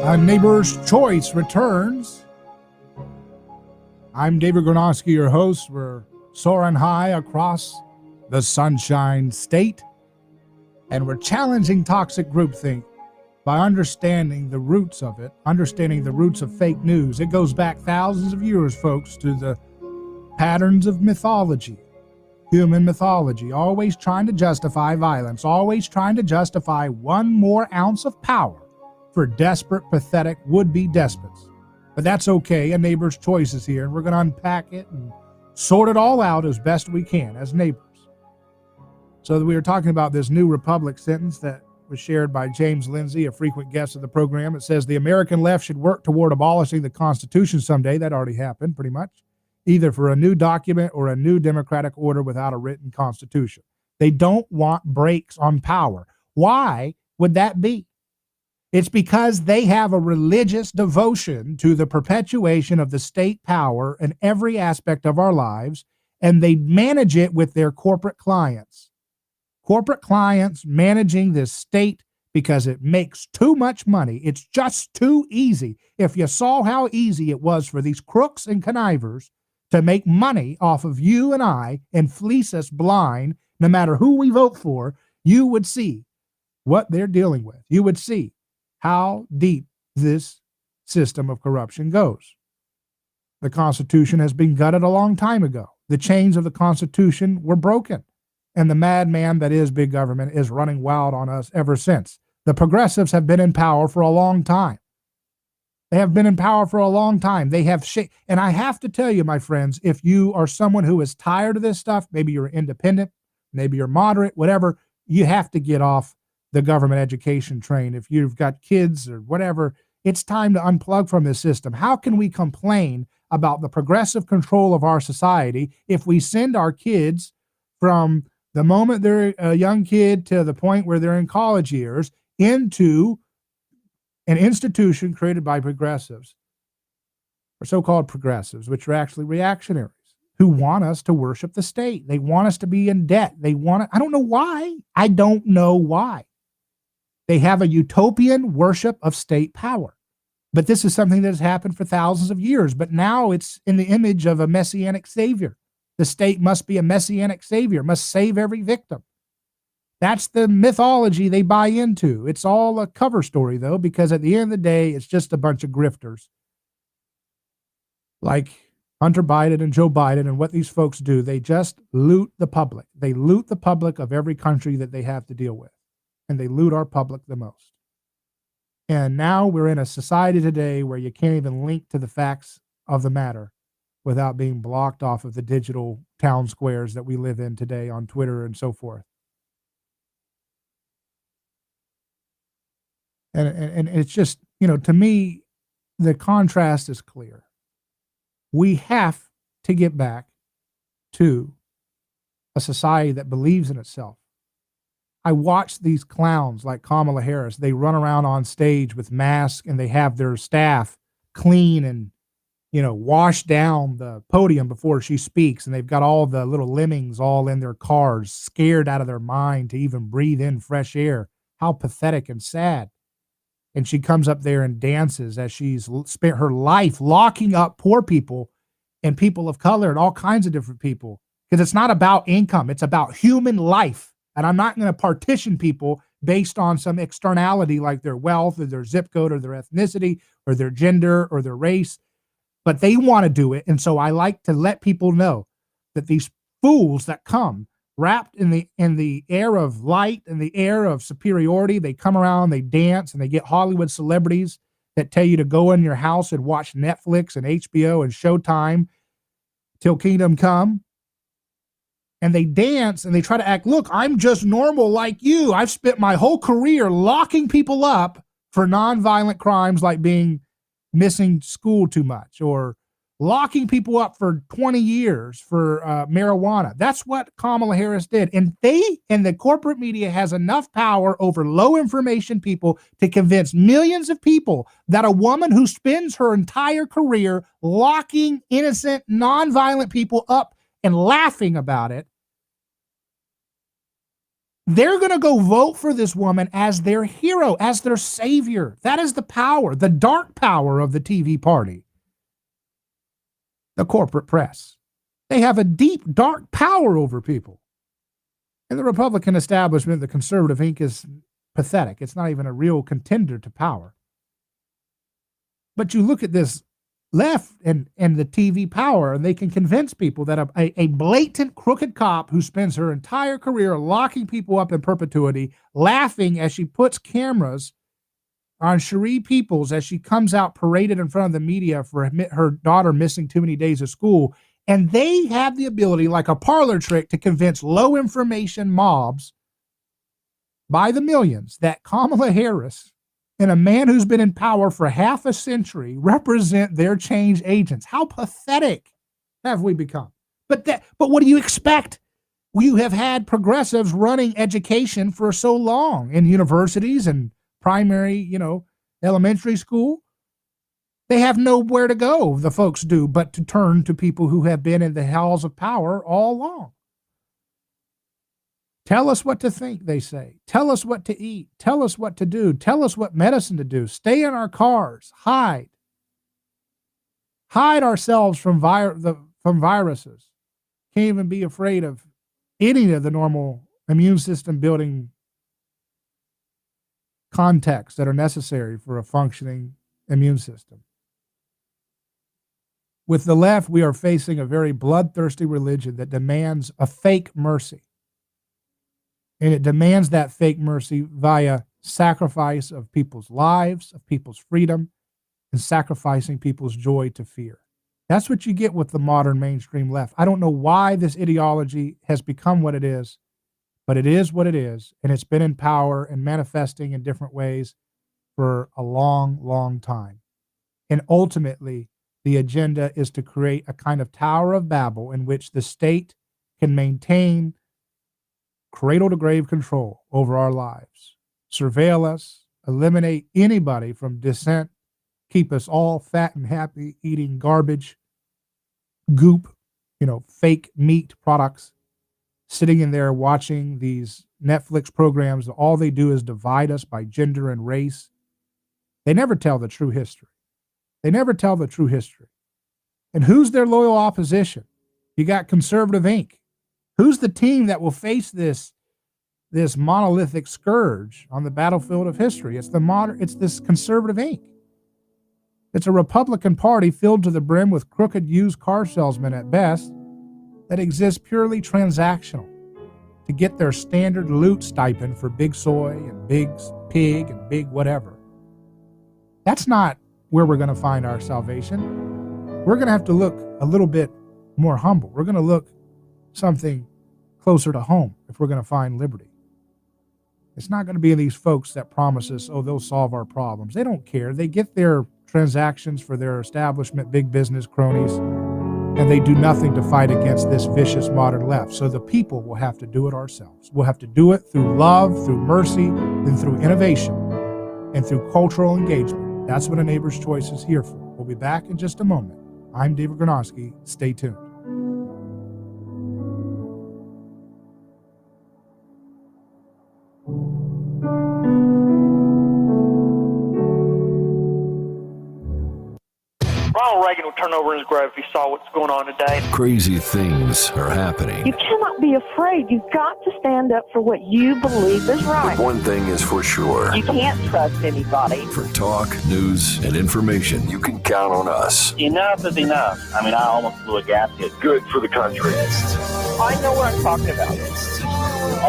A Neighbor's Choice returns. I'm David Gronowski, your host. We're soaring high across the Sunshine State, and we're challenging toxic groupthink by understanding the roots of it, understanding the roots of fake news. It goes back thousands of years, folks, to the patterns of mythology, human mythology, always trying to justify violence, always trying to justify one more ounce of power for desperate, pathetic, would-be despots. But that's okay. A Neighbor's Choice is here, and we're going to unpack it and sort it all out as best we can as neighbors. So we were talking about this New Republic sentence that was shared by James Lindsay, a frequent guest of the program. It says, the American left should work toward abolishing the Constitution someday. That already happened, pretty much. Either for a new document or a new democratic order without a written constitution. They don't want brakes on power. Why would that be? It's because they have a religious devotion to the perpetuation of the state power in every aspect of our lives, and they manage it with their corporate clients. Corporate clients managing this state because it makes too much money. It's just too easy. If you saw how easy it was for these crooks and connivers to make money off of you and I and fleece us blind, no matter who we vote for, you would see what they're dealing with. You would see how deep this system of corruption goes. The Constitution has been gutted a long time ago. The chains of the Constitution were broken, and the madman that is big government is running wild on us ever since. The progressives have been in power for a long time. They have been in power for a long time. They have and I have to tell you, my friends, if you are someone who is tired of this stuff, maybe you're independent, maybe you're moderate, whatever, you have to get off the government education train. If you've got kids or whatever, it's time to unplug from this system. How can we complain about the progressive control of our society if we send our kids from the moment they're a young kid to the point where they're in college years into an institution created by progressives, or so-called progressives, which are actually reactionaries who want us to worship the state. They want us to be in debt. They want it. I don't know why. I don't know why. They have a utopian worship of state power. But this is something that has happened for thousands of years. But now it's in the image of a messianic savior. The state must be a messianic savior, must save every victim. That's the mythology they buy into. It's all a cover story, though, because at the end of the day, it's just a bunch of grifters. Like Hunter Biden and Joe Biden, and what these folks do, they just loot the public. They loot the public of every country that they have to deal with. And they loot our public the most. And now we're in a society today where you can't even link to the facts of the matter without being blocked off of the digital town squares that we live in today on Twitter and so forth. And it's just, to me, the contrast is clear. We have to get back to a society that believes in itself. I watch these clowns like Kamala Harris. They run around on stage with masks, and they have their staff clean and, wash down the podium before she speaks. And they've got all the little lemmings all in their cars, scared out of their mind to even breathe in fresh air. How pathetic and sad. And she comes up there and dances as she's spent her life locking up poor people and people of color and all kinds of different people. Because it's not about income. It's about human life. And I'm not going to partition people based on some externality like their wealth or their zip code or their ethnicity or their gender or their race. But they want to do it. And so I like to let people know that these fools that come wrapped in the air of light and the air of superiority, they come around, they dance, and they get Hollywood celebrities that tell you to go in your house and watch Netflix and HBO and Showtime till kingdom come. And they dance and they try to act, look, I'm just normal like you. I've spent my whole career locking people up for nonviolent crimes like missing school too much or locking people up for 20 years for marijuana. That's what Kamala Harris did. And the corporate media has enough power over low information people to convince millions of people that a woman who spends her entire career locking innocent, nonviolent people up and laughing about it They're going to go vote for this woman as their hero, as their savior. That is the power, the dark power of the TV party. The corporate press. They have a deep, dark power over people. And the Republican establishment, the conservative Inc., is pathetic. It's not even a real contender to power. But you look at this left and the TV power, and they can convince people that a blatant crooked cop who spends her entire career locking people up in perpetuity, laughing as she puts cameras on Cherie Peoples as she comes out paraded in front of the media for her daughter missing too many days of school. And they have the ability, like a parlor trick, to convince low information mobs by the millions that Kamala Harris and a man who's been in power for half a century represent their change agents. How pathetic have we become? But what do you expect? You have had progressives running education for so long in universities and primary, elementary school. They have nowhere to go, the folks do, but to turn to people who have been in the halls of power all along. Tell us what to think, they say. Tell us what to eat. Tell us what to do. Tell us what medicine to do. Stay in our cars. Hide. Hide ourselves from viruses. Can't even be afraid of any of the normal immune system building contexts that are necessary for a functioning immune system. With the left, we are facing a very bloodthirsty religion that demands a fake mercy. And it demands that fake mercy via sacrifice of people's lives, of people's freedom, and sacrificing people's joy to fear. That's what you get with the modern mainstream left. I don't know why this ideology has become what it is, but it is what it is, and it's been in power and manifesting in different ways for a long, long time. And ultimately, the agenda is to create a kind of Tower of Babel in which the state can maintain cradle-to-grave control over our lives, surveil us, eliminate anybody from dissent, keep us all fat and happy eating garbage, goop, fake meat products, sitting in there watching these Netflix programs. All they do is divide us by gender and race. They never tell the true history. They never tell the true history. And who's their loyal opposition? You got Conservative Inc. Who's the team that will face this monolithic scourge on the battlefield of history? It's this Conservative Inc. It's a Republican Party filled to the brim with crooked used car salesmen at best that exists purely transactional to get their standard loot stipend for Big Soy and Big Pig and Big whatever. That's not where we're going to find our salvation. We're going to have to look a little bit more humble. We're going to look something closer to home if we're going to find liberty. It's not going to be these folks that promise us, they'll solve our problems. They don't care. They get their transactions for their establishment, big business cronies, and they do nothing to fight against this vicious modern left. So the people will have to do it ourselves. We'll have to do it through love, through mercy, and through innovation, and through cultural engagement. That's what A Neighbor's Choice is here for. We'll be back in just a moment. I'm David Gronowski. Stay tuned. Ronald Reagan would turn over in his grave if he saw what's going on today. Crazy things are happening. You cannot be afraid. You've got to stand up for what you believe is right. But one thing is for sure. You can't trust anybody. For talk, news, and information, you can count on us. Enough is enough. I almost blew a gasket. Good for the country. I know what I'm talking about.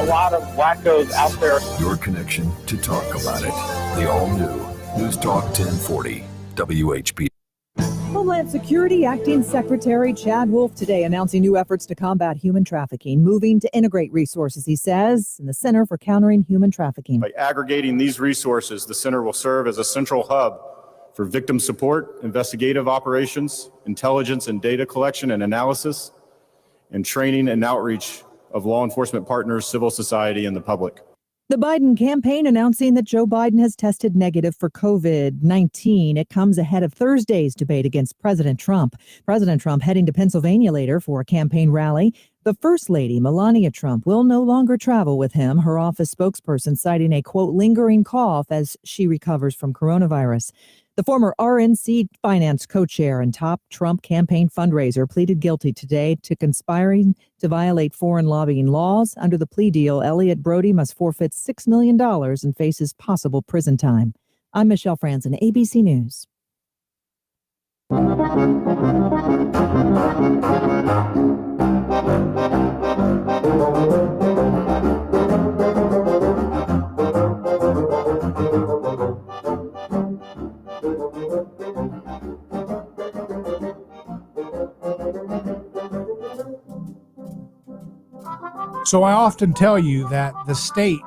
A lot of wackos out there. Your connection to talk about it. The all-new News Talk 1040 WHP. Homeland Security Acting Secretary Chad Wolf today announcing new efforts to combat human trafficking, moving to integrate resources, he says, in the Center for Countering Human Trafficking. By aggregating these resources, the center will serve as a central hub for victim support, investigative operations, intelligence and data collection and analysis, and training and outreach of law enforcement partners, civil society, and the public. The Biden campaign announcing that Joe Biden has tested negative for COVID-19. It comes ahead of Thursday's debate against President Trump. President Trump heading to Pennsylvania later for a campaign rally. The First Lady, Melania Trump, will no longer travel with him, her office spokesperson citing a, quote, lingering cough as she recovers from coronavirus. The former RNC finance co-chair and top Trump campaign fundraiser pleaded guilty today to conspiring to violate foreign lobbying laws. Under the plea deal, Elliot Brody must forfeit $6 million and faces possible prison time. I'm Michelle Franzen, ABC News. So I often tell you that the state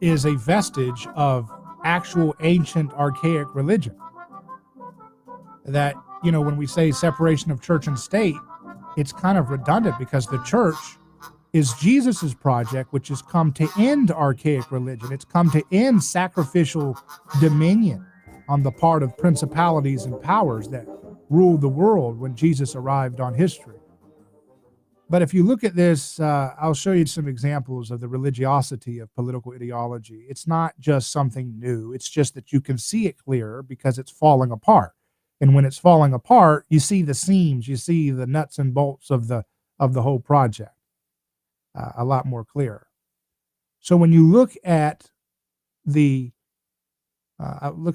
is a vestige of actual ancient archaic religion. That, you know, when we say separation of church and state, it's kind of redundant because the church is Jesus's project, which has come to end archaic religion. It's come to end sacrificial dominion on the part of principalities and powers that ruled the world when Jesus arrived on history. But if you look at this, I'll show you some examples of the religiosity of political ideology. It's not just something new. It's just that you can see it clearer because it's falling apart. And when it's falling apart, you see the seams, you see the nuts and bolts of the whole project a lot more clear. So when you look at look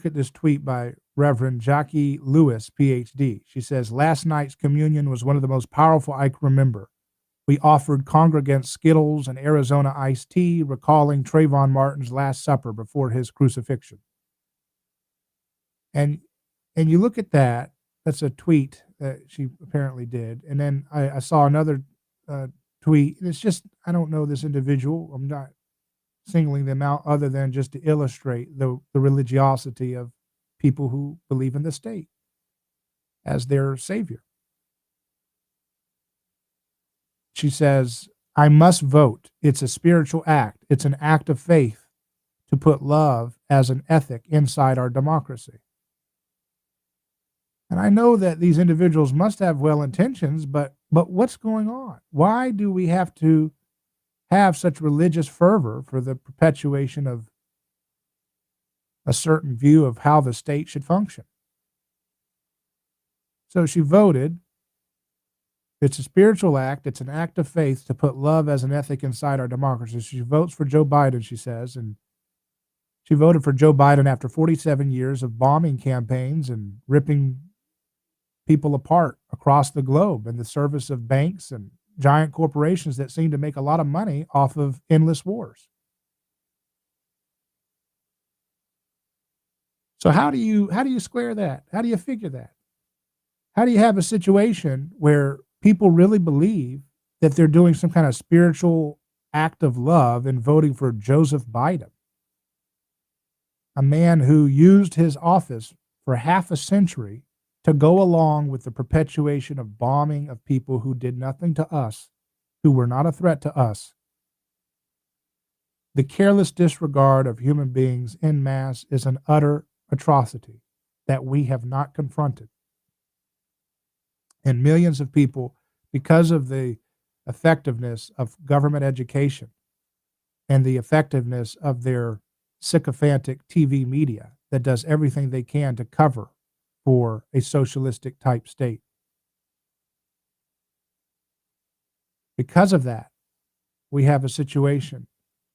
at this tweet by Reverend Jackie Lewis, PhD. She says, last night's communion was one of the most powerful I can remember. We offered congregants Skittles and Arizona iced tea, recalling Trayvon Martin's Last Supper before his crucifixion. And you look at that, that's a tweet that she apparently did. And then I saw another tweet. And it's just, I don't know this individual. I'm not singling them out other than just to illustrate the religiosity of people who believe in the state as their savior. She says, I must vote. It's a spiritual act. It's an act of faith to put love as an ethic inside our democracy. And I know that these individuals must have well intentions, but what's going on? Why do we have to have such religious fervor for the perpetuation of a certain view of how the state should function? So she voted. It's a spiritual act. It's an act of faith to put love as an ethic inside our democracy. She votes for Joe Biden, she says, and she voted for Joe Biden after 47 years of bombing campaigns and ripping people apart across the globe in the service of banks and giant corporations that seem to make a lot of money off of endless wars. So how do you square that? How do you figure that? How do you have a situation where people really believe that they're doing some kind of spiritual act of love in voting for Joseph Biden, a man who used his office for half a century to go along with the perpetuation of bombing of people who did nothing to us, who were not a threat to us? The careless disregard of human beings en masse is an utter atrocity that we have not confronted. And millions of people, because of the effectiveness of government education and the effectiveness of their sycophantic TV media that does everything they can to cover for a socialistic type state. Because of that, we have a situation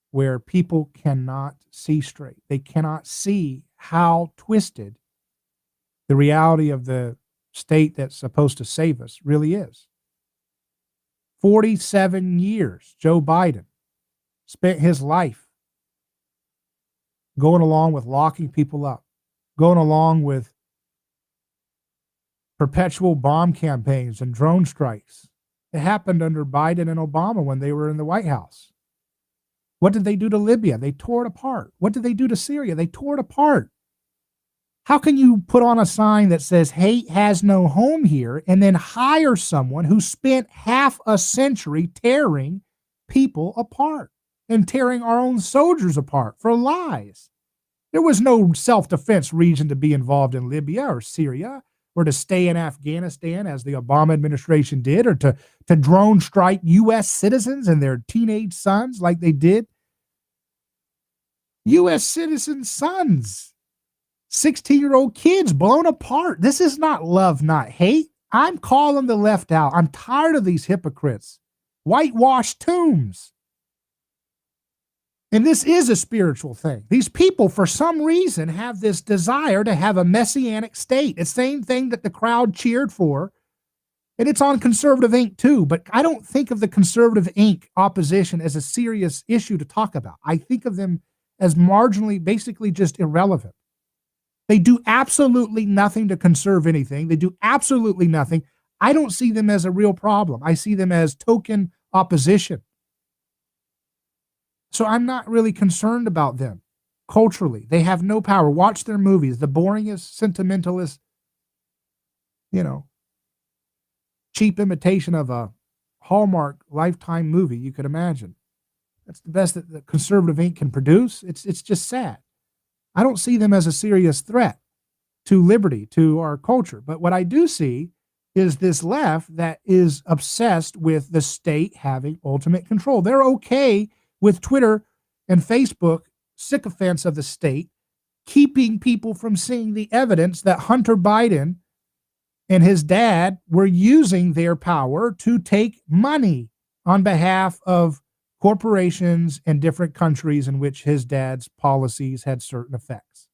where people cannot see straight. They cannot see how twisted the reality of the state that's supposed to save us really is. 47 years, Joe Biden spent his life going along with locking people up, going along with perpetual bomb campaigns and drone strikes. It happened under Biden and Obama when they were in the White House. What did they do to Libya? They tore it apart. What did they do to Syria? They tore it apart. How can you put on a sign that says hate has no home here and then hire someone who spent half a century tearing people apart and tearing our own soldiers apart for lies? There was no self-defense reason to be involved in Libya or Syria or to stay in Afghanistan as the Obama administration did, or to drone strike U.S. citizens and their teenage sons like they did. U.S. citizens' sons, 16-year-old kids blown apart. This is not love, not hate. I'm calling the left out. I'm tired of these hypocrites. Whitewashed tombs. And this is a spiritual thing. These people, for some reason, have this desire to have a messianic state. It's the same thing that the crowd cheered for. And it's on Conservative Inc. too. But I don't think of the Conservative Inc. opposition as a serious issue to talk about. I think of them as marginally, basically just irrelevant. They do absolutely nothing to conserve anything. They do absolutely nothing. I don't see them as a real problem. I see them as token opposition. So I'm not really concerned about them culturally. They have no power. Watch their movies. The boringest, sentimentalist, cheap imitation of a Hallmark Lifetime movie you could imagine. That's the best that the Conservative Inc. can produce. It's just sad. I don't see them as a serious threat to liberty, to our culture. But what I do see is this left that is obsessed with the state having ultimate control. They're okay with Twitter and Facebook, sycophants of the state, keeping people from seeing the evidence that Hunter Biden and his dad were using their power to take money on behalf of corporations and different countries in which his dad's policies had certain effects.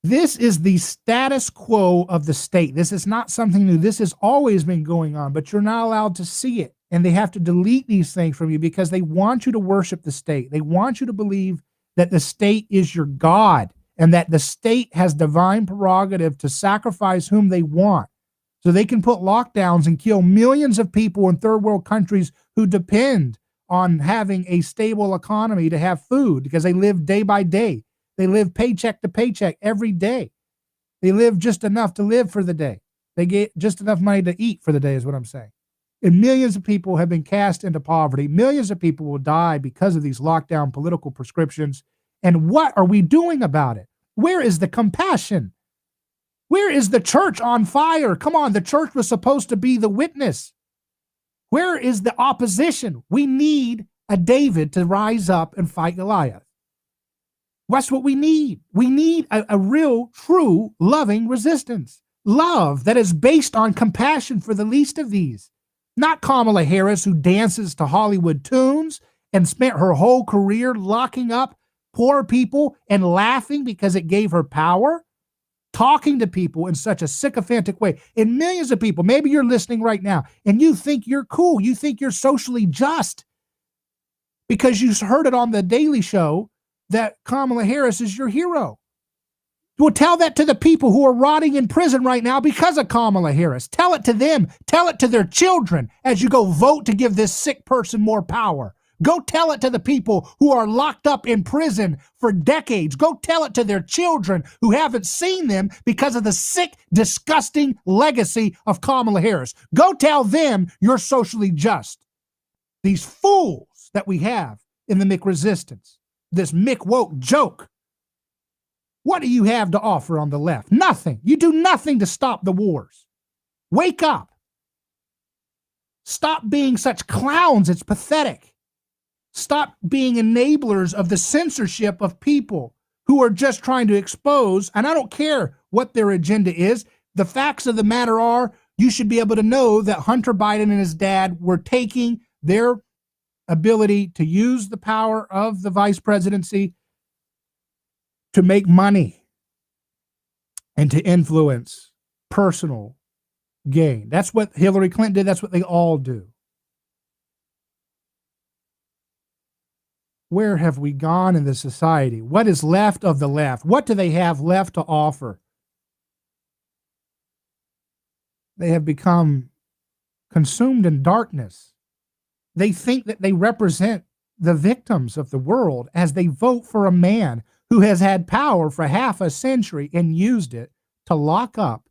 This is the status quo of the state. This is not something new. This has always been going on, but you're not allowed to see it. And they have to delete these things from you because they want you to worship the state. They want you to believe that the state is your God and that the state has divine prerogative to sacrifice whom they want. So they can put lockdowns and kill millions of people in third world countries who depend on having a stable economy to have food because they live day by day. They live paycheck to paycheck every day. They live just enough to live for the day. They get just enough money to eat for the day is what I'm saying. And millions of people have been cast into poverty. Millions of people will die because of these lockdown political prescriptions. And what are we doing about it? Where is the compassion? Where is the church on fire? Come on, the church was supposed to be the witness. Where is the opposition? We need a David to rise up and fight Goliath. That's what we need. We need a real, true, loving resistance. Love that is based on compassion for the least of these. Not Kamala Harris, who dances to Hollywood tunes and spent her whole career locking up poor people and laughing because it gave her power. Talking to people in such a sycophantic way. And millions of people, maybe you're listening right now, and you think you're cool. You think you're socially just because you heard it on the Daily Show that Kamala Harris is your hero. Well, tell that to the people who are rotting in prison right now because of Kamala Harris. Tell it to them. Tell it to their children as you go vote to give this sick person more power. Go tell it to the people who are locked up in prison for decades. Go tell it to their children who haven't seen them because of the sick, disgusting legacy of Kamala Harris. Go tell them you're socially just. These fools that we have in the McResistance, this McWoke joke. What do you have to offer on the left? Nothing. You do nothing to stop the wars. Wake up. Stop being such clowns. It's pathetic. Stop being enablers of the censorship of people who are just trying to expose, and I don't care what their agenda is. The facts of the matter are, you should be able to know that Hunter Biden and his dad were taking their ability to use the power of the vice presidency to make money and to influence personal gain. That's what Hillary Clinton did. That's what they all do. Where have we gone in this society? What is left of the left? What do they have left to offer? They have become consumed in darkness. They think that they represent the victims of the world as they vote for a man who has had power for half a century and used it to lock up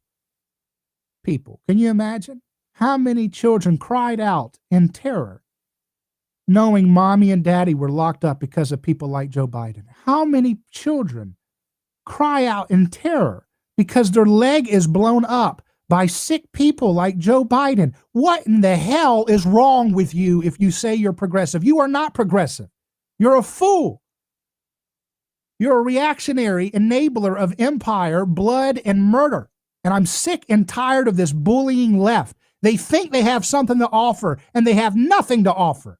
people. Can you imagine how many children cried out in terror knowing mommy and daddy were locked up because of people like Joe Biden? How many children cry out in terror because their leg is blown up by sick people like Joe Biden. What in the hell is wrong with you if you say you're progressive? You are not progressive. You're a fool. You're a reactionary enabler of empire, blood, and murder. And I'm sick and tired of this bullying left. They think they have something to offer, and they have nothing to offer.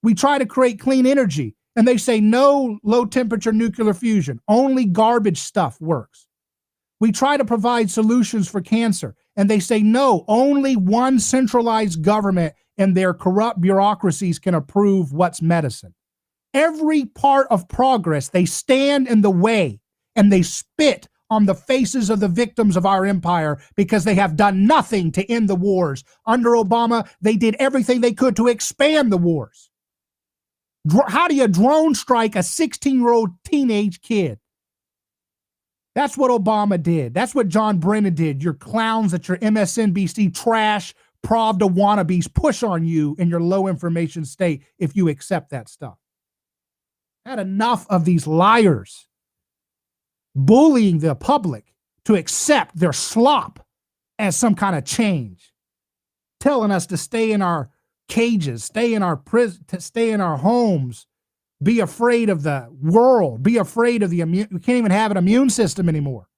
We try to create clean energy, and they say no low-temperature nuclear fusion. Only garbage stuff works. We try to provide solutions for cancer, and they say no, only one centralized government and their corrupt bureaucracies can approve what's medicine. Every part of progress, they stand in the way, and they spit on the faces of the victims of our empire because they have done nothing to end the wars. Under Obama, they did everything they could to expand the wars. How do you drone strike a 16-year-old teenage kid? That's what Obama did. That's what John Brennan did. Your clowns at your MSNBC trash Pravda wannabes push on you in your low information state if you accept that stuff. Had enough of these liars bullying the public to accept their slop as some kind of change, telling us to stay in our cages, stay in our prison, to stay in our homes, be afraid of the world, be afraid of the immune. We can't even have an immune system anymore.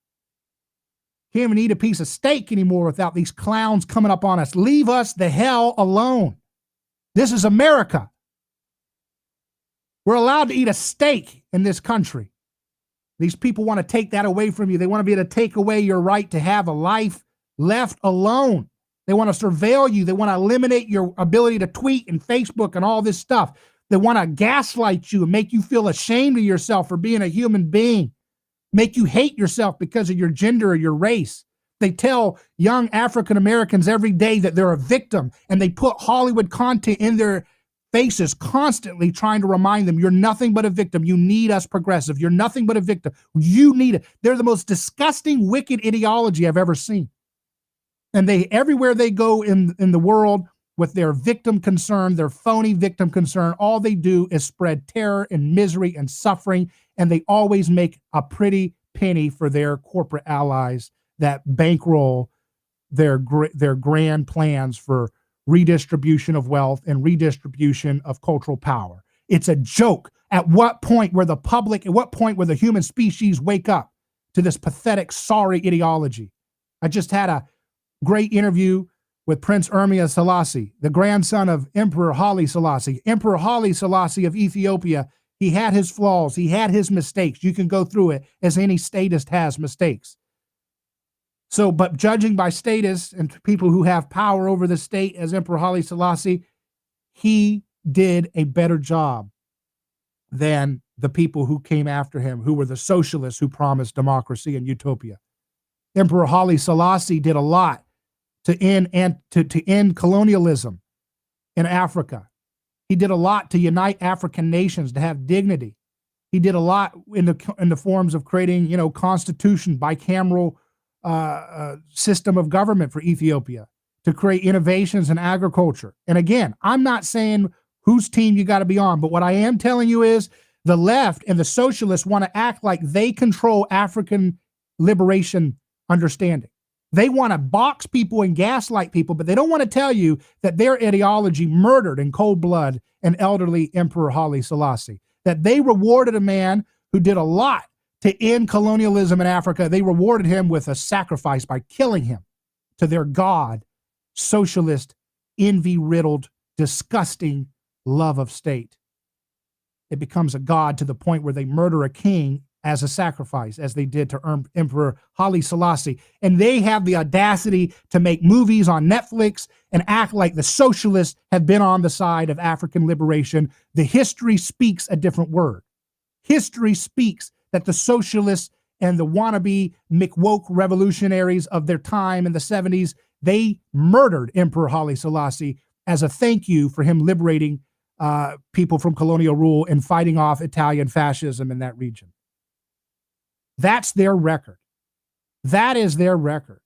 Can't even eat a piece of steak anymore without these clowns coming up on us. Leave us the hell alone. This is America. We're allowed to eat a steak in this country. These people want to take that away from you. They want to be able to take away your right to have a life left alone. They want to surveil you. They want to eliminate your ability to tweet and Facebook and all this stuff. They want to gaslight you and make you feel ashamed of yourself for being a human being, make you hate yourself because of your gender or your race. They tell young African Americans every day that they're a victim, and they put Hollywood content in their faces constantly trying to remind them, you're nothing but a victim. You need us progressive. You're nothing but a victim. You need it. They're the most disgusting, wicked ideology I've ever seen. And they, everywhere they go in the world with their victim concern, their phony victim concern, all they do is spread terror and misery and suffering. And they always make a pretty penny for their corporate allies that bankroll their grand plans for redistribution of wealth and redistribution of cultural power. It's a joke. At what point where the public, at what point where the human species wake up to this pathetic, sorry ideology? I just had a great interview with Prince Ermia Selassie, the grandson of Emperor Haile Selassie. Emperor Haile Selassie of Ethiopia, he had his flaws, he had his mistakes. You can go through it, as any statist has mistakes. So, but judging by statists and people who have power over the state as Emperor Haile Selassie, he did a better job than the people who came after him, who were the socialists who promised democracy and utopia. Emperor Haile Selassie did a lot to end colonialism in Africa. He did a lot to unite African nations, to have dignity. He did a lot in the forms of creating, constitution, bicameral system of government for Ethiopia, to create innovations in agriculture. And again, I'm not saying whose team you got to be on, but what I am telling you is the left and the socialists want to act like they control African liberation understanding. They want to box people and gaslight people, but they don't want to tell you that their ideology murdered in cold blood an elderly Emperor Haile Selassie, that they rewarded a man who did a lot to end colonialism in Africa. They rewarded him with a sacrifice by killing him to their god, socialist, envy-riddled, disgusting love of state. It becomes a god to the point where they murder a king as a sacrifice, as they did to Emperor Haile Selassie. And they have the audacity to make movies on Netflix and act like the socialists have been on the side of African liberation. The history speaks a different word. History speaks that the socialists and the wannabe McWoke revolutionaries of their time in the 70s, they murdered Emperor Haile Selassie as a thank you for him liberating people from colonial rule and fighting off Italian fascism in that region. That's their record. That is their record.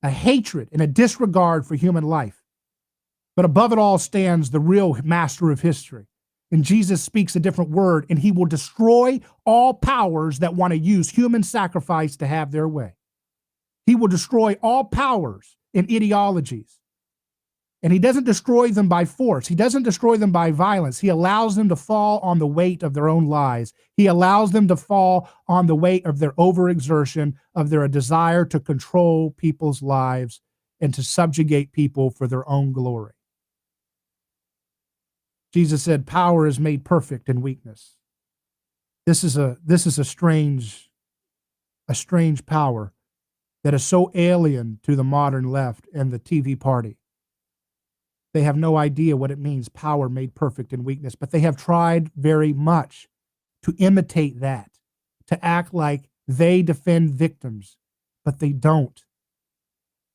A hatred and a disregard for human life. But above it all stands the real master of history. And Jesus speaks a different word, and he will destroy all powers that want to use human sacrifice to have their way. He will destroy all powers and ideologies. And he doesn't destroy them by force. He doesn't destroy them by violence. He allows them to fall on the weight of their own lies. He allows them to fall on the weight of their overexertion, of their desire to control people's lives and to subjugate people for their own glory. Jesus said, power is made perfect in weakness. This is a strange power that is so alien to the modern left and the TV party. They have no idea what it means, power made perfect in weakness, but they have tried very much to imitate that, to act like they defend victims, but they don't.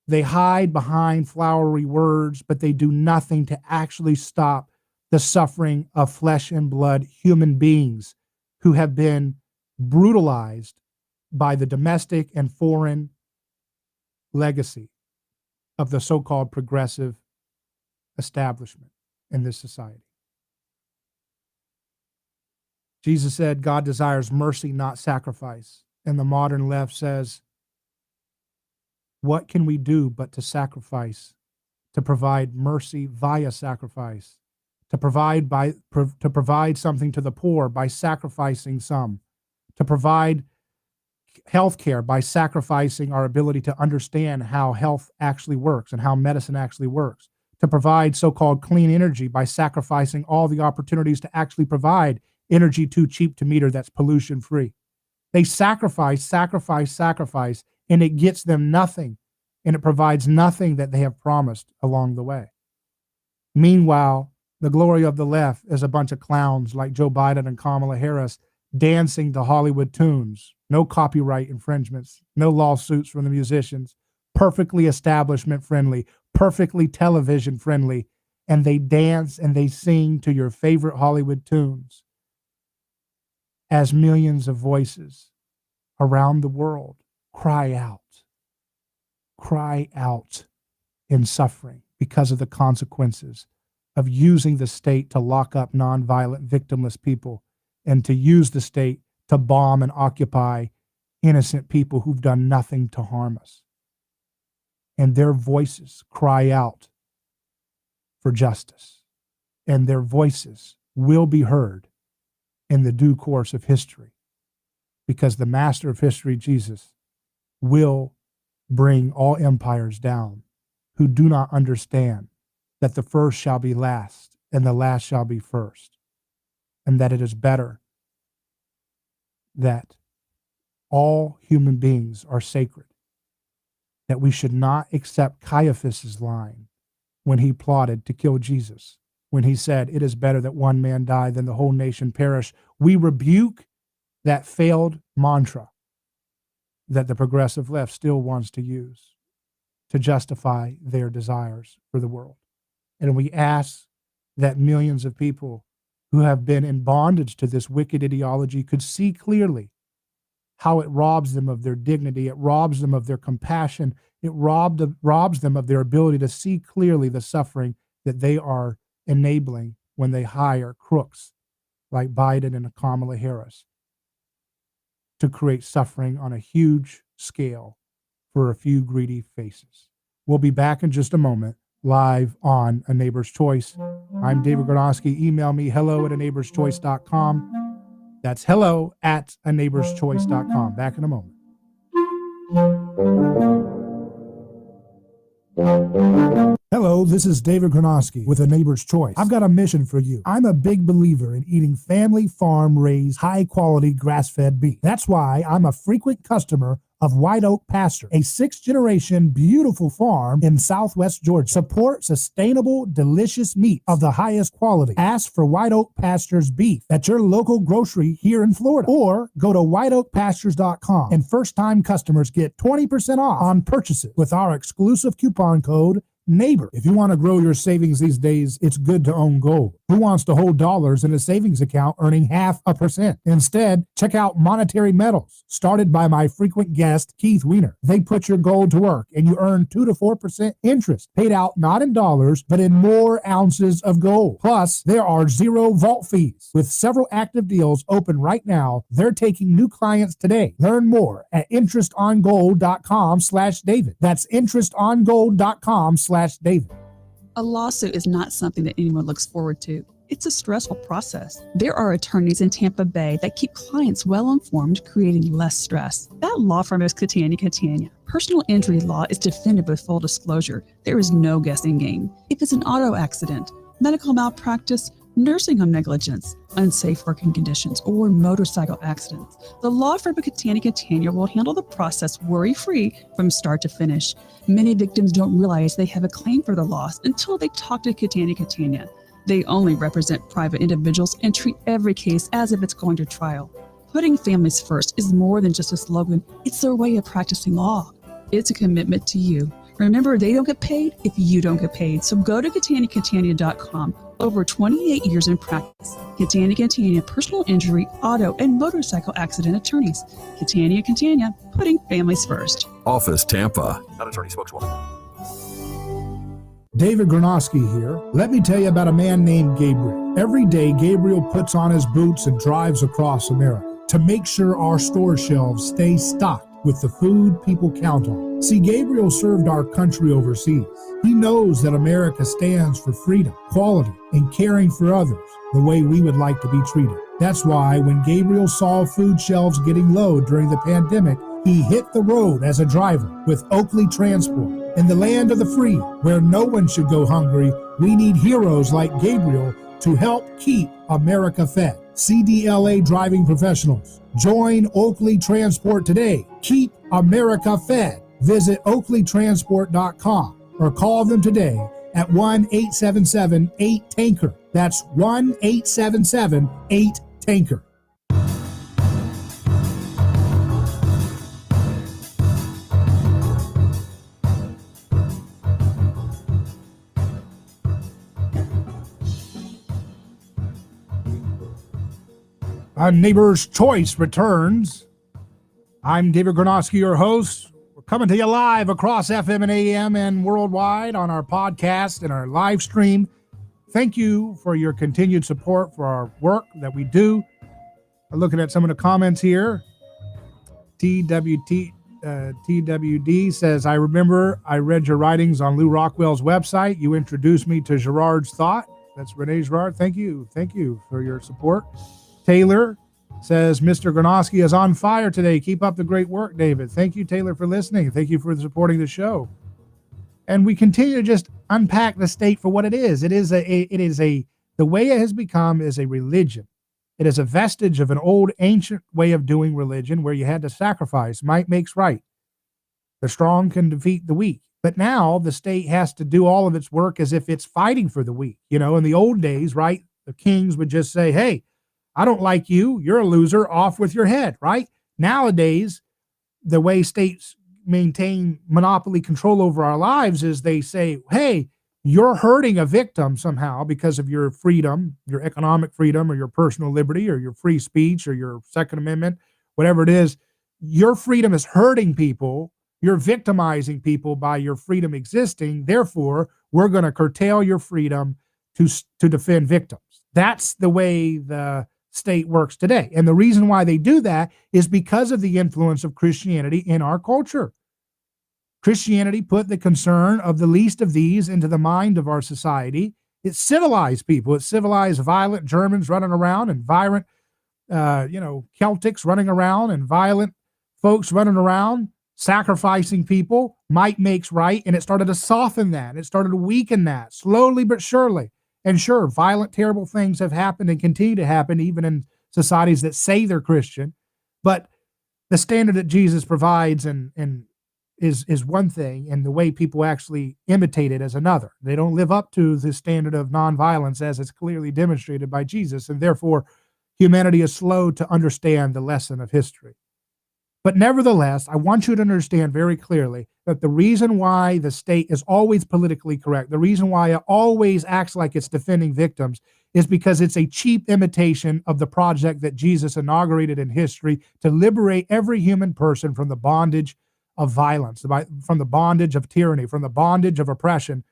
They hide behind flowery words, but they do nothing to actually stop the suffering of flesh and blood human beings who have been brutalized by the domestic and foreign legacy of the so-called progressive establishment in this society. Jesus said God desires mercy, not sacrifice. And the modern left says, what can we do but to sacrifice, to provide mercy via sacrifice? To provide something to the poor by sacrificing some, to provide health care by sacrificing our ability to understand how health actually works and how medicine actually works, to provide so-called clean energy by sacrificing all the opportunities to actually provide energy too cheap to meter that's pollution free. They sacrifice, and it gets them nothing, and it provides nothing that they have promised along the way. Meanwhile, the glory of the left is a bunch of clowns like Joe Biden and Kamala Harris dancing to Hollywood tunes. No copyright infringements, no lawsuits from the musicians, perfectly establishment friendly, perfectly television friendly, and they dance and they sing to your favorite Hollywood tunes as millions of voices around the world cry out in suffering because of the consequences of using the state to lock up nonviolent, victimless people and to use the state to bomb and occupy innocent people who've done nothing to harm us. And their voices cry out for justice, and their voices will be heard in the due course of history, because the master of history, Jesus, will bring all empires down who do not understand that the first shall be last and the last shall be first, and that it is better that all human beings are sacred, that we should not accept Caiaphas's line when he plotted to kill Jesus, when he said, it is better that one man die than the whole nation perish. We rebuke that failed mantra that the progressive left still wants to use to justify their desires for the world. And we ask that millions of people who have been in bondage to this wicked ideology could see clearly how it robs them of their dignity, it robs them of their compassion, it robs them of their ability to see clearly the suffering that they are enabling when they hire crooks like Biden and Kamala Harris to create suffering on a huge scale for a few greedy faces. We'll be back in just a moment, live on A Neighbor's Choice. I'm David Gronowski. Email me, hello@aneighborschoice.com. That's hello@aneighborschoice.com. Back in a moment. Hello, this is David Gronowski with A Neighbor's Choice. I've got a mission for you. I'm a big believer in eating family farm-raised, high-quality, grass-fed beef. That's why I'm a frequent customer of White Oak Pasture, a 6th-generation beautiful farm in Southwest Georgia. Support sustainable, delicious meat of the highest quality. Ask for White Oak Pasture's beef at your local grocery here in Florida, or go to whiteoakpastures.com, and first-time customers get 20% off on purchases with our exclusive coupon code neighbor. If you want to grow your savings these days, it's good to own gold. Who wants to hold dollars in a savings account earning 0.5%? Instead, check out Monetary Metals, started by my frequent guest, Keith Weiner. They put your gold to work and you earn 2 to 4% interest, paid out not in dollars, but in more ounces of gold. Plus, there are 0 vault fees. With several active deals open right now, they're taking new clients today. Learn more at interestongold.com/David. That's interestongold.com/David. A lawsuit is not something that anyone looks forward to. It's a stressful process. There are attorneys in Tampa Bay that keep clients well informed, creating less stress. That law firm is Catania. Personal injury law is defended with full disclosure. There is no guessing game. If it's an auto accident, medical malpractice, nursing home negligence, unsafe working conditions, or motorcycle accidents, the law firm of Catania will handle the process worry-free from start to finish. Many victims don't realize they have a claim for the loss until they talk to Catania. They only represent private individuals and treat every case as if it's going to trial. Putting families first is more than just a slogan. It's their way of practicing law. It's a commitment to you. Remember, they don't get paid if you don't get paid. So go to Catania.com. Over 28 years in practice. Catania, personal injury, auto, and motorcycle accident attorneys. Catania, putting families first. Office Tampa. Not attorney spokeswoman. David Granosky here. Let me tell you about a man named Gabriel. Every day, Gabriel puts on his boots and drives across America to make sure our store shelves stay stocked with the food people count on. See, Gabriel served our country overseas. He knows that America stands for freedom, quality, and caring for others the way we would like to be treated. That's why when Gabriel saw food shelves getting low during the pandemic, he hit the road as a driver with Oakley Transport. In the land of the free, where no one should go hungry, we need heroes like Gabriel to help keep America fed. CDLA driving professionals, join Oakley Transport today. Keep America fed. Visit oakleytransport.com or call them today at 1-877-8-TANKER. That's 1-877-8-TANKER. A Neighbor's Choice returns. I'm David Granosky, your host. We're coming to you live across FM and AM and worldwide on our podcast and our live stream. Thank you for your continued support for our work that we do. Looking at some of the comments here. TWD says, I remember I read your writings on Lou Rockwell's website. You introduced me to Girard's Thought. That's Renee Girard. Thank you. Thank you for your support. Taylor says, Mr. Granosky is on fire today. Keep up the great work, David. Thank you, Taylor, for listening. Thank you for supporting the show. And we continue to just unpack the state for what it is. The way it has become is a religion. It is a vestige of an old ancient way of doing religion where you had to sacrifice. Might makes right. The strong can defeat the weak. But now the state has to do all of its work as if it's fighting for the weak. You know, in the old days, right, the kings would just say, hey, I don't like you. You're a loser. Off with your head, right? Nowadays, the way states maintain monopoly control over our lives is they say, hey, you're hurting a victim somehow because of your freedom, your economic freedom or your personal liberty or your free speech or your Second Amendment, whatever it is. Your freedom is hurting people. You're victimizing people by your freedom existing. Therefore, we're going to curtail your freedom to defend victims. That's the way the state works today. And the reason why they do that is because of the influence of Christianity in our culture. Christianity put the concern of the least of these into the mind of our society. It civilized people. It civilized violent Germans running around and violent, Celtics running around and violent folks running around, sacrificing people. Might makes right. And it started to soften that. It started to weaken that slowly but surely. And sure, violent, terrible things have happened and continue to happen even in societies that say they're Christian. But the standard that Jesus provides and is one thing, and the way people actually imitate it is another. They don't live up to the standard of nonviolence as it's clearly demonstrated by Jesus, and therefore humanity is slow to understand the lesson of history. But nevertheless, I want you to understand very clearly that the reason why the state is always politically correct, the reason why it always acts like it's defending victims, is because it's a cheap imitation of the project that Jesus inaugurated in history to liberate every human person from the bondage of violence, from the bondage of tyranny, from the bondage of oppression,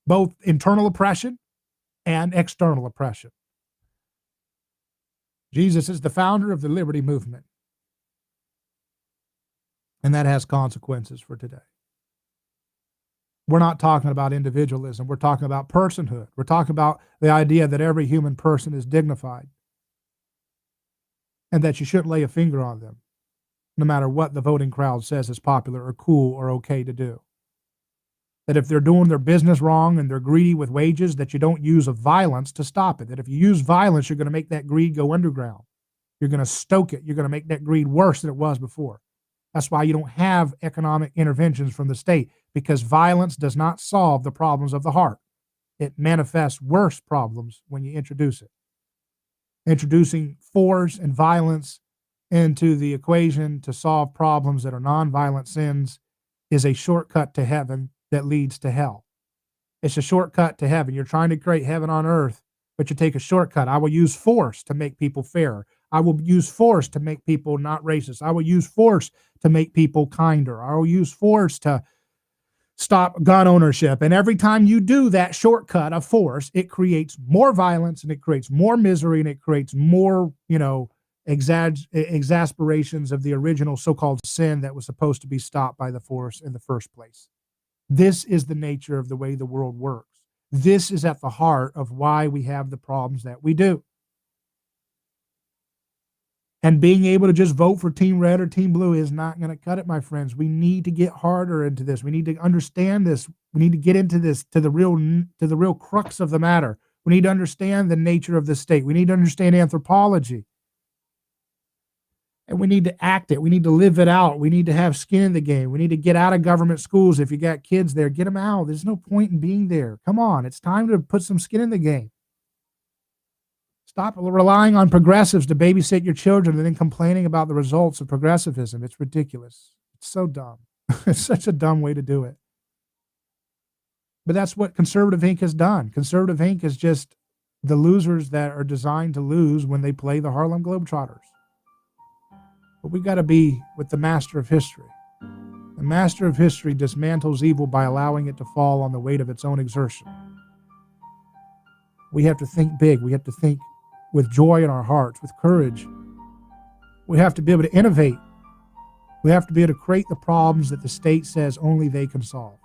both internal oppression and external oppression. Jesus is the founder of the liberty movement. And that has consequences for today. We're not talking about individualism. We're talking about personhood. We're talking about the idea that every human person is dignified and that you shouldn't lay a finger on them, no matter what the voting crowd says is popular or cool or okay to do. That if they're doing their business wrong and they're greedy with wages, that you don't use violence to stop it. That if you use violence, you're going to make that greed go underground. You're going to stoke it. You're going to make that greed worse than it was before. That's why you don't have economic interventions from the state, because violence does not solve the problems of the heart. It manifests worse problems when you introduce it. Introducing force and violence into the equation to solve problems that are nonviolent sins is a shortcut to heaven that leads to hell. It's a shortcut to heaven. You're trying to create heaven on earth, but you take a shortcut. I will use force to make people fair. I will use force to make people not racist. I will use force to make people kinder. I will use force to stop gun ownership. And every time you do that shortcut of force, it creates more violence and it creates more misery and it creates more, exasperations of the original so-called sin that was supposed to be stopped by the force in the first place. This is the nature of the way the world works. This is at the heart of why we have the problems that we do. And being able to just vote for Team Red or Team Blue is not going to cut it, my friends. We need to get harder into this. We need to understand this. We need to get into this to the real crux of the matter. We need to understand the nature of the state. We need to understand anthropology. And we need to act it. We need to live it out. We need to have skin in the game. We need to get out of government schools. If you got kids there, get them out. There's no point in being there. Come on. It's time to put some skin in the game. Stop relying on progressives to babysit your children and then complaining about the results of progressivism. It's ridiculous. It's so dumb. It's such a dumb way to do it. But that's what Conservative Inc. has done. Conservative Inc. is just the losers that are designed to lose when they play the Harlem Globetrotters. But we got to be with the master of history. The master of history dismantles evil by allowing it to fall on the weight of its own exertion. We have to think big. We have to think with joy in our hearts, with courage. We have to be able to innovate. We have to be able to create the problems that the state says only they can solve.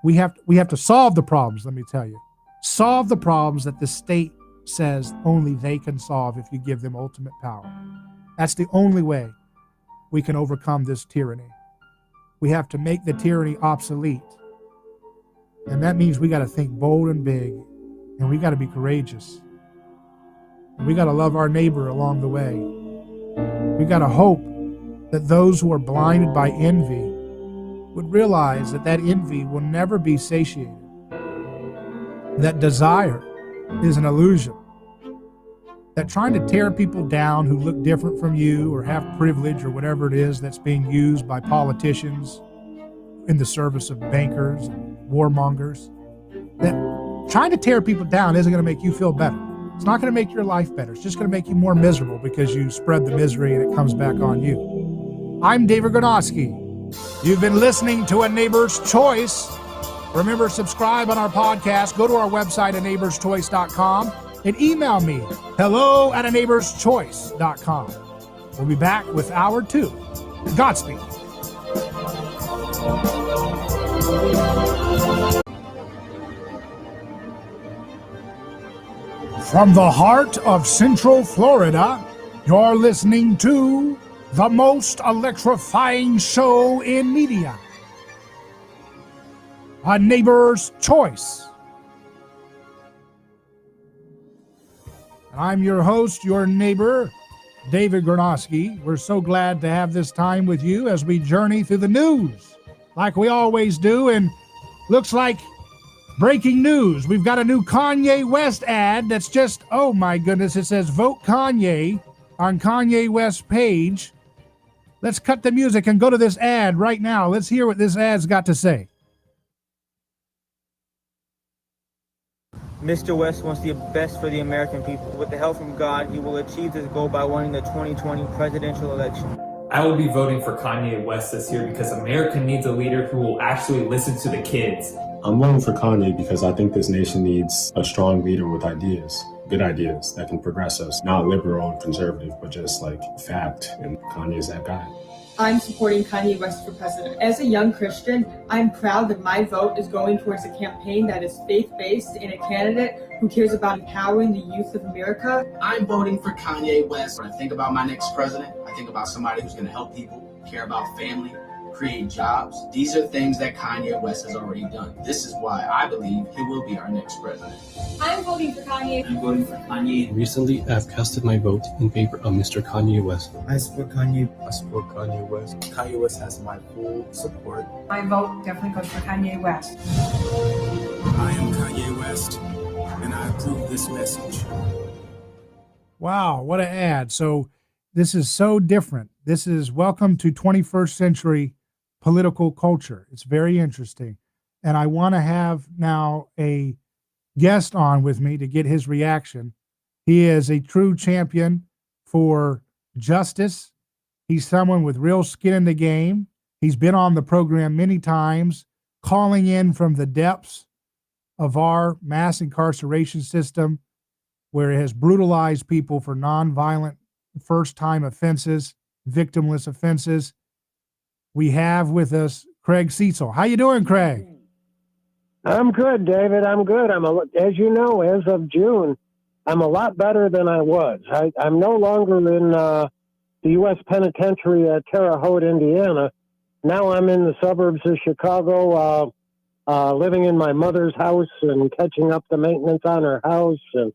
We have to solve the problems, let me tell you. Solve the problems that the state says only they can solve if you give them ultimate power. That's the only way we can overcome this tyranny. We have to make the tyranny obsolete. And that means we got to think bold and big, and we got to be courageous. And we got to love our neighbor along the way. We got to hope that those who are blinded by envy would realize that envy will never be satiated. That desire is an illusion. That trying to tear people down who look different from you or have privilege or whatever it is that's being used by politicians in the service of bankers and warmongers, that trying to tear people down isn't going to make you feel better. It's not going to make your life better. It's just going to make you more miserable because you spread the misery and it comes back on you. I'm David Gornosky. You've been listening to A Neighbor's Choice. Remember, subscribe on our podcast. Go to our website, aneighborschoice.com, and email me, hello@aneighborschoice.com. We'll be back with Hour 2. Godspeed. From the heart of Central Florida, you're listening to the most electrifying show in media, A Neighbor's Choice. And I'm your host, your neighbor, David Gornosky. We're so glad to have this time with you as we journey through the news, like we always do. And looks like breaking news. We've got a new Kanye West ad that's just, oh my goodness, it says vote Kanye on Kanye West's page. Let's cut the music and go to this ad right now. Let's hear what this ad's got to say. Mr. West wants the best for the American people. With the help from God, he will achieve this goal by winning the 2020 presidential election. I will be voting for Kanye West this year because America needs a leader who will actually listen to the kids. I'm voting for Kanye because I think this nation needs a strong leader with ideas, good ideas that can progress us, not liberal and conservative, but just like fact. And Kanye is that guy. I'm supporting Kanye West for president. As a young Christian, I'm proud that my vote is going towards a campaign that is faith-based and a candidate who cares about empowering the youth of America. I'm voting for Kanye West. When I think about my next president, I think about somebody who's going to help people, care about family, create jobs. These are things that Kanye West has already done. This is why I believe he will be our next president. I'm voting for Kanye. I'm voting for Kanye. Recently, I've casted my vote in favor of Mr. Kanye West. I support Kanye. I support Kanye West. Kanye West has my full support. My vote definitely goes for Kanye West. I am Kanye West, and I approve this message. Wow, what an ad. So this is so different. This is welcome to 21st century political culture. It's very interesting. And I want to have now a guest on with me to get his reaction. He is a true champion for justice. He's someone with real skin in the game. He's been on the program many times, calling in from the depths of our mass incarceration system, where it has brutalized people for nonviolent first-time offenses, victimless offenses. We have with us Craig Cecil. How you doing, Craig? I'm good, David. I'm good. As you know, as of June, I'm a lot better than I was. I'm no longer in the U.S. Penitentiary at Terre Haute, Indiana. Now I'm in the suburbs of Chicago, living in my mother's house and catching up the maintenance on her house and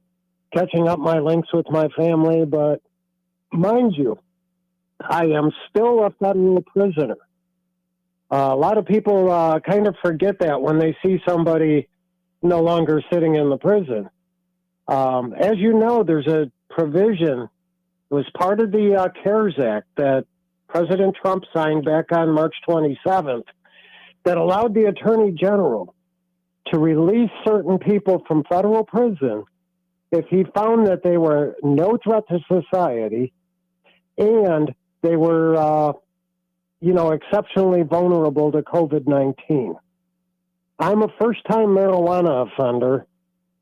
catching up my links with my family. But mind you, I am still a federal prisoner. A lot of people kind of forget that when they see somebody no longer sitting in the prison. As you know, there's a provision, it was part of the CARES Act that President Trump signed back on March 27th that allowed the Attorney General to release certain people from federal prison if he found that they were no threat to society and they were exceptionally vulnerable to COVID-19. I'm a first-time marijuana offender,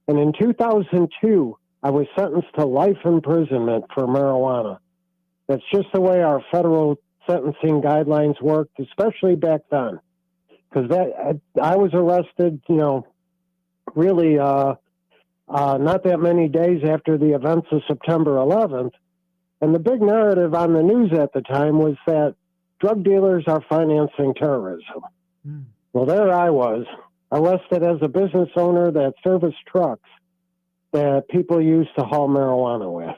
and in 2002, I was sentenced to life imprisonment for marijuana. That's just the way our federal sentencing guidelines worked, especially back then. Because I was arrested, really not that many days after the events of September 11th. And the big narrative on the news at the time was that drug dealers are financing terrorism. Well, there I was, arrested as a business owner that serviced trucks that people used to haul marijuana with.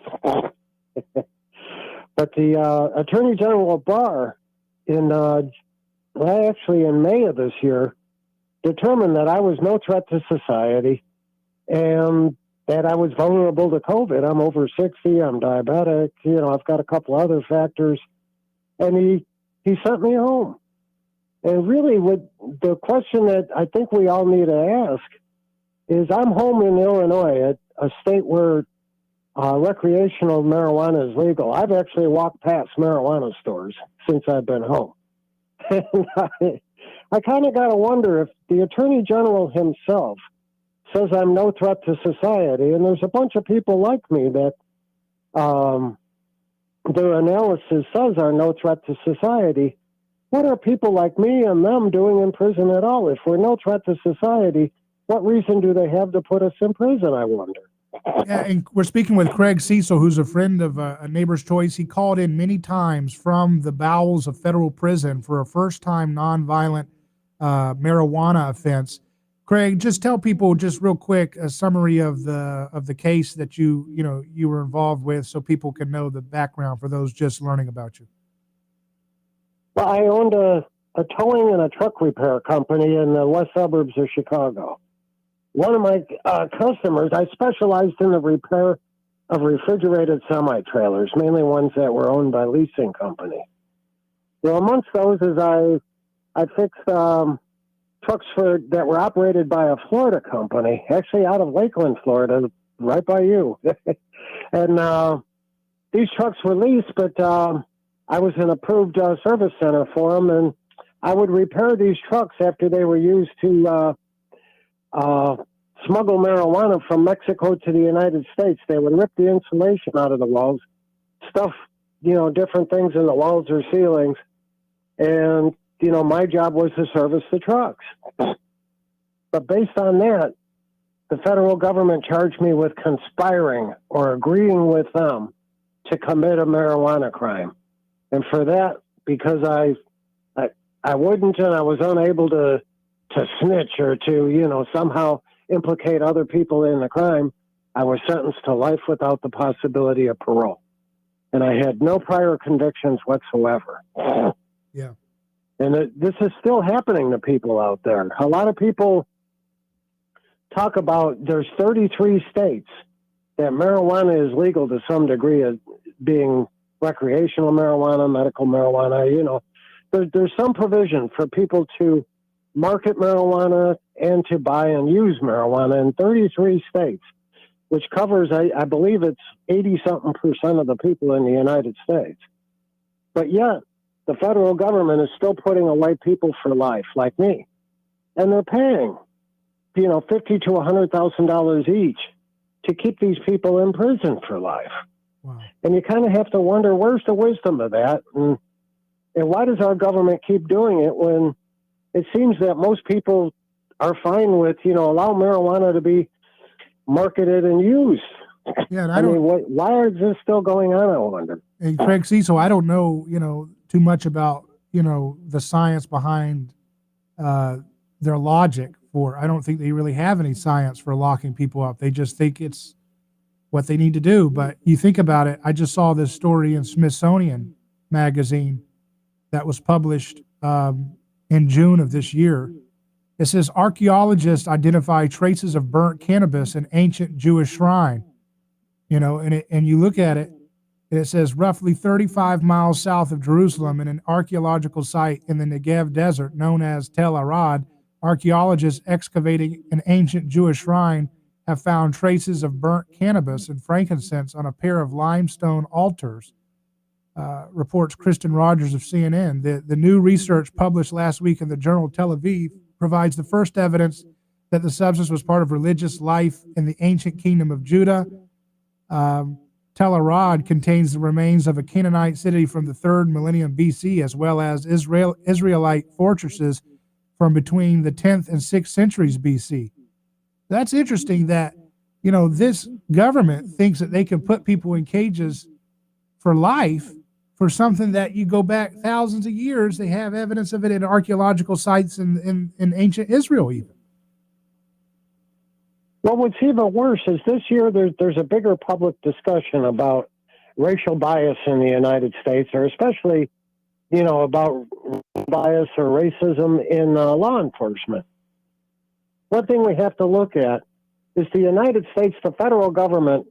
But the Attorney General Barr, in May of this year, determined that I was no threat to society and that I was vulnerable to COVID. I'm over 60, I'm diabetic, I've got a couple other factors. And he sent me home. And really, the question that I think we all need to ask is, I'm home in Illinois, a state where recreational marijuana is legal. I've actually walked past marijuana stores since I've been home. And I kind of got to wonder if the Attorney General himself says I'm no threat to society, and there's a bunch of people like me that their analysis says are no threat to society. What are people like me and them doing in prison at all? If we're no threat to society, what reason do they have to put us in prison, I wonder? Yeah, and we're speaking with Craig Cecil, who's a friend of a Neighbor's Choice. He called in many times from the bowels of federal prison for a first-time nonviolent marijuana offense. Craig, just tell people just real quick a summary of the case that you were involved with, so people can know the background for those just learning about you. Well, I owned a towing and a truck repair company in the west suburbs of Chicago. One of my customers, I specialized in the repair of refrigerated semi-trailers, mainly ones that were owned by leasing company. Well, amongst those is I fixed trucks that were operated by a Florida company, actually out of Lakeland, Florida, right by you. And these trucks were leased, but I was an approved service center for them, and I would repair these trucks after they were used to smuggle marijuana from Mexico to the United States. They would rip the insulation out of the walls, stuff, different things in the walls or ceilings. And, my job was to service the trucks. But based on that, the federal government charged me with conspiring or agreeing with them to commit a marijuana crime. And for that, because I wouldn't and I was unable to snitch or to, somehow implicate other people in the crime, I was sentenced to life without the possibility of parole. And I had no prior convictions whatsoever. Yeah. And this is still happening to people out there. A lot of people talk about there's 33 states that marijuana is legal to some degree of being recreational marijuana, medical marijuana. There's some provision for people to market marijuana and to buy and use marijuana in 33 states, which covers, I believe it's 80-something% of the people in the United States. But yet, the federal government is still putting away people for life, like me. And they're paying, $50,000 to $100,000 each to keep these people in prison for life. Wow. And you kind of have to wonder, where's the wisdom of that? And why does our government keep doing it when it seems that most people are fine with, allow marijuana to be marketed and used? Yeah, and I mean, why is this still going on, I wonder? And Craig Cecil, I don't know, too much about, the science behind their logic for, I don't think they really have any science for locking people up. They just think it's what they need to do. But you think about it, I just saw this story in Smithsonian magazine that was published in June of this year. It says archaeologists identify traces of burnt cannabis in ancient Jewish shrine. And you look at it, and it says roughly 35 miles south of Jerusalem in an archaeological site in the Negev desert known as Tel Arad, archaeologists excavating an ancient Jewish shrine have found traces of burnt cannabis and frankincense on a pair of limestone altars, reports Kristen Rogers of CNN. The new research published last week in the journal Tel Aviv provides the first evidence that the substance was part of religious life in the ancient kingdom of Judah. Tel Arad contains the remains of a Canaanite city from the 3rd millennium BC, as well as Israelite fortresses from between the 10th and 6th centuries BC. That's interesting that, this government thinks that they can put people in cages for life for something that you go back thousands of years. They have evidence of it in archaeological sites in ancient Israel even. Well, what's even worse is this year there's a bigger public discussion about racial bias in the United States, or especially, about bias or racism in law enforcement. One thing we have to look at is the United States, the federal government,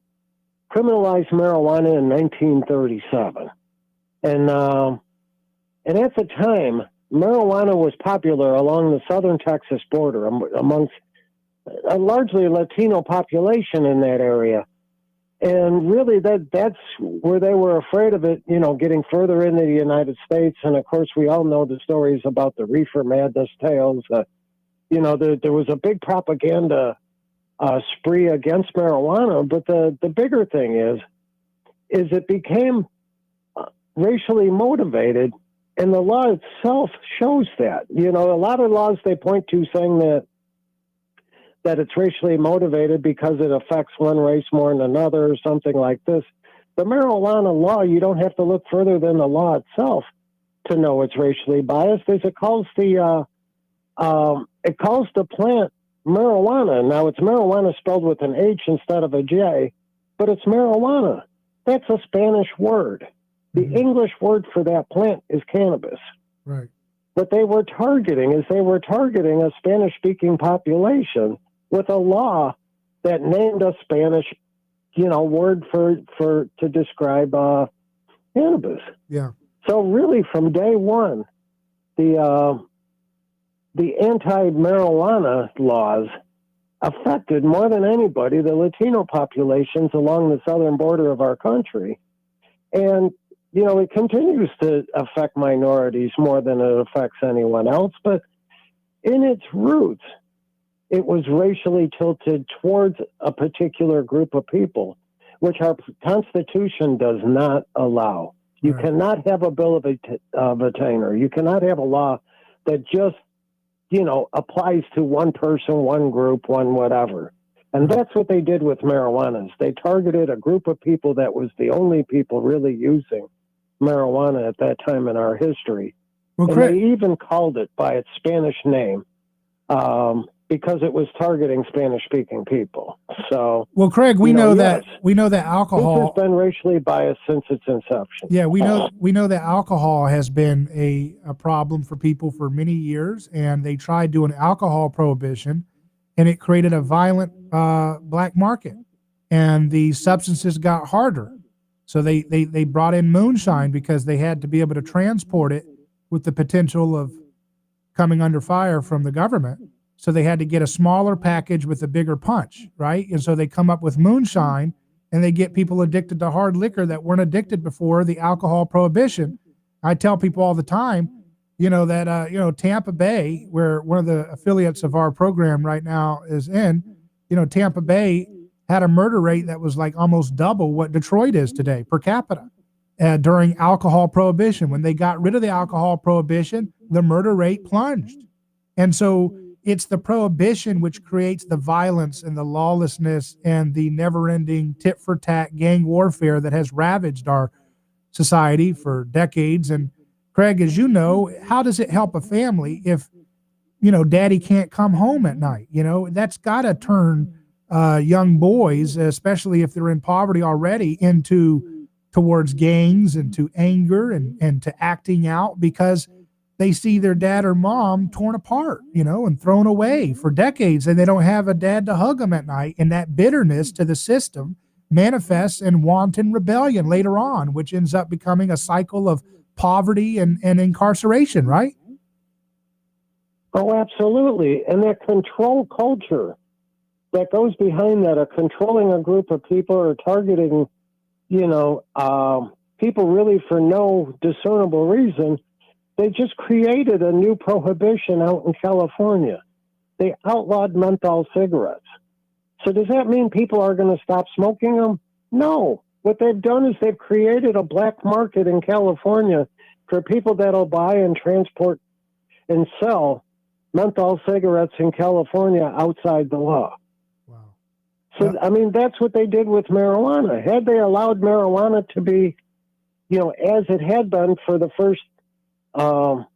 criminalized marijuana in 1937. And at the time, marijuana was popular along the southern Texas border amongst a largely Latino population in that area. And really that's where they were afraid of it, getting further into the United States. And of course, we all know the stories about the reefer madness tales. There was a big propaganda spree against marijuana. But the bigger thing is it became racially motivated. And the law itself shows that. A lot of laws they point to saying that it's racially motivated because it affects one race more than another or something like this. The marijuana law, you don't have to look further than the law itself to know it's racially biased. It calls the plant marijuana. Now it's marijuana spelled with an H instead of a J, but it's marijuana. That's a Spanish word. The English word for that plant is cannabis. Right. What they were targeting a Spanish-speaking population with a law that named a Spanish, word to describe cannabis. Yeah. So really, from day one, the anti-marijuana laws affected more than anybody the Latino populations along the southern border of our country. And, you know, it continues to affect minorities more than it affects anyone else. But in its roots, it was racially tilted towards a particular group of people, which our Constitution does not allow. You cannot have a bill of attainder. You cannot have a law that just, you know, applies to one person, one group, one whatever. And that's what they did with marijuana. They targeted a group of people that was the only people really using marijuana at that time in our history. Well, and they even called it by its Spanish name because it was targeting Spanish-speaking people. So, well, Craig, we know that alcohol this has been racially biased since its inception. Yeah, we know that alcohol has been a problem for people for many years, and they tried doing alcohol prohibition, and it created a violent black market, and the substances got harder. So they brought in moonshine because they had to be able to transport it with the potential of coming under fire from the government. So they had to get a smaller package with a bigger punch, right? And so they come up with moonshine, and they get people addicted to hard liquor that weren't addicted before the alcohol prohibition. I tell people all the time, you know, that, Tampa Bay, where one of the affiliates of our program right now is in, Tampa Bay had a murder rate that was like almost double what Detroit is today per capita during alcohol prohibition. When they got rid of the alcohol prohibition, the murder rate plunged. And so it's the prohibition which creates the violence and the lawlessness and the never-ending tit-for-tat gang warfare that has ravaged our society for decades. And Craig, as you know, how does it help a family if, daddy can't come home at night? That's got to turn young boys, especially if they're in poverty already, towards gangs and to anger and to acting out because they see their dad or mom torn apart, and thrown away for decades, and they don't have a dad to hug them at night. And that bitterness to the system manifests in wanton rebellion later on, which ends up becoming a cycle of poverty and incarceration, right? Oh, absolutely. And that control culture that goes behind that, of controlling a group of people or targeting, people really for no discernible reason. They just created a new prohibition out in California. They outlawed menthol cigarettes. So does that mean people are going to stop smoking them? No. What they've done is they've created a black market in California for people that'll buy and transport and sell menthol cigarettes in California outside the law. Wow. So, that's what they did with marijuana. Had they allowed marijuana to be, as it had been for the first more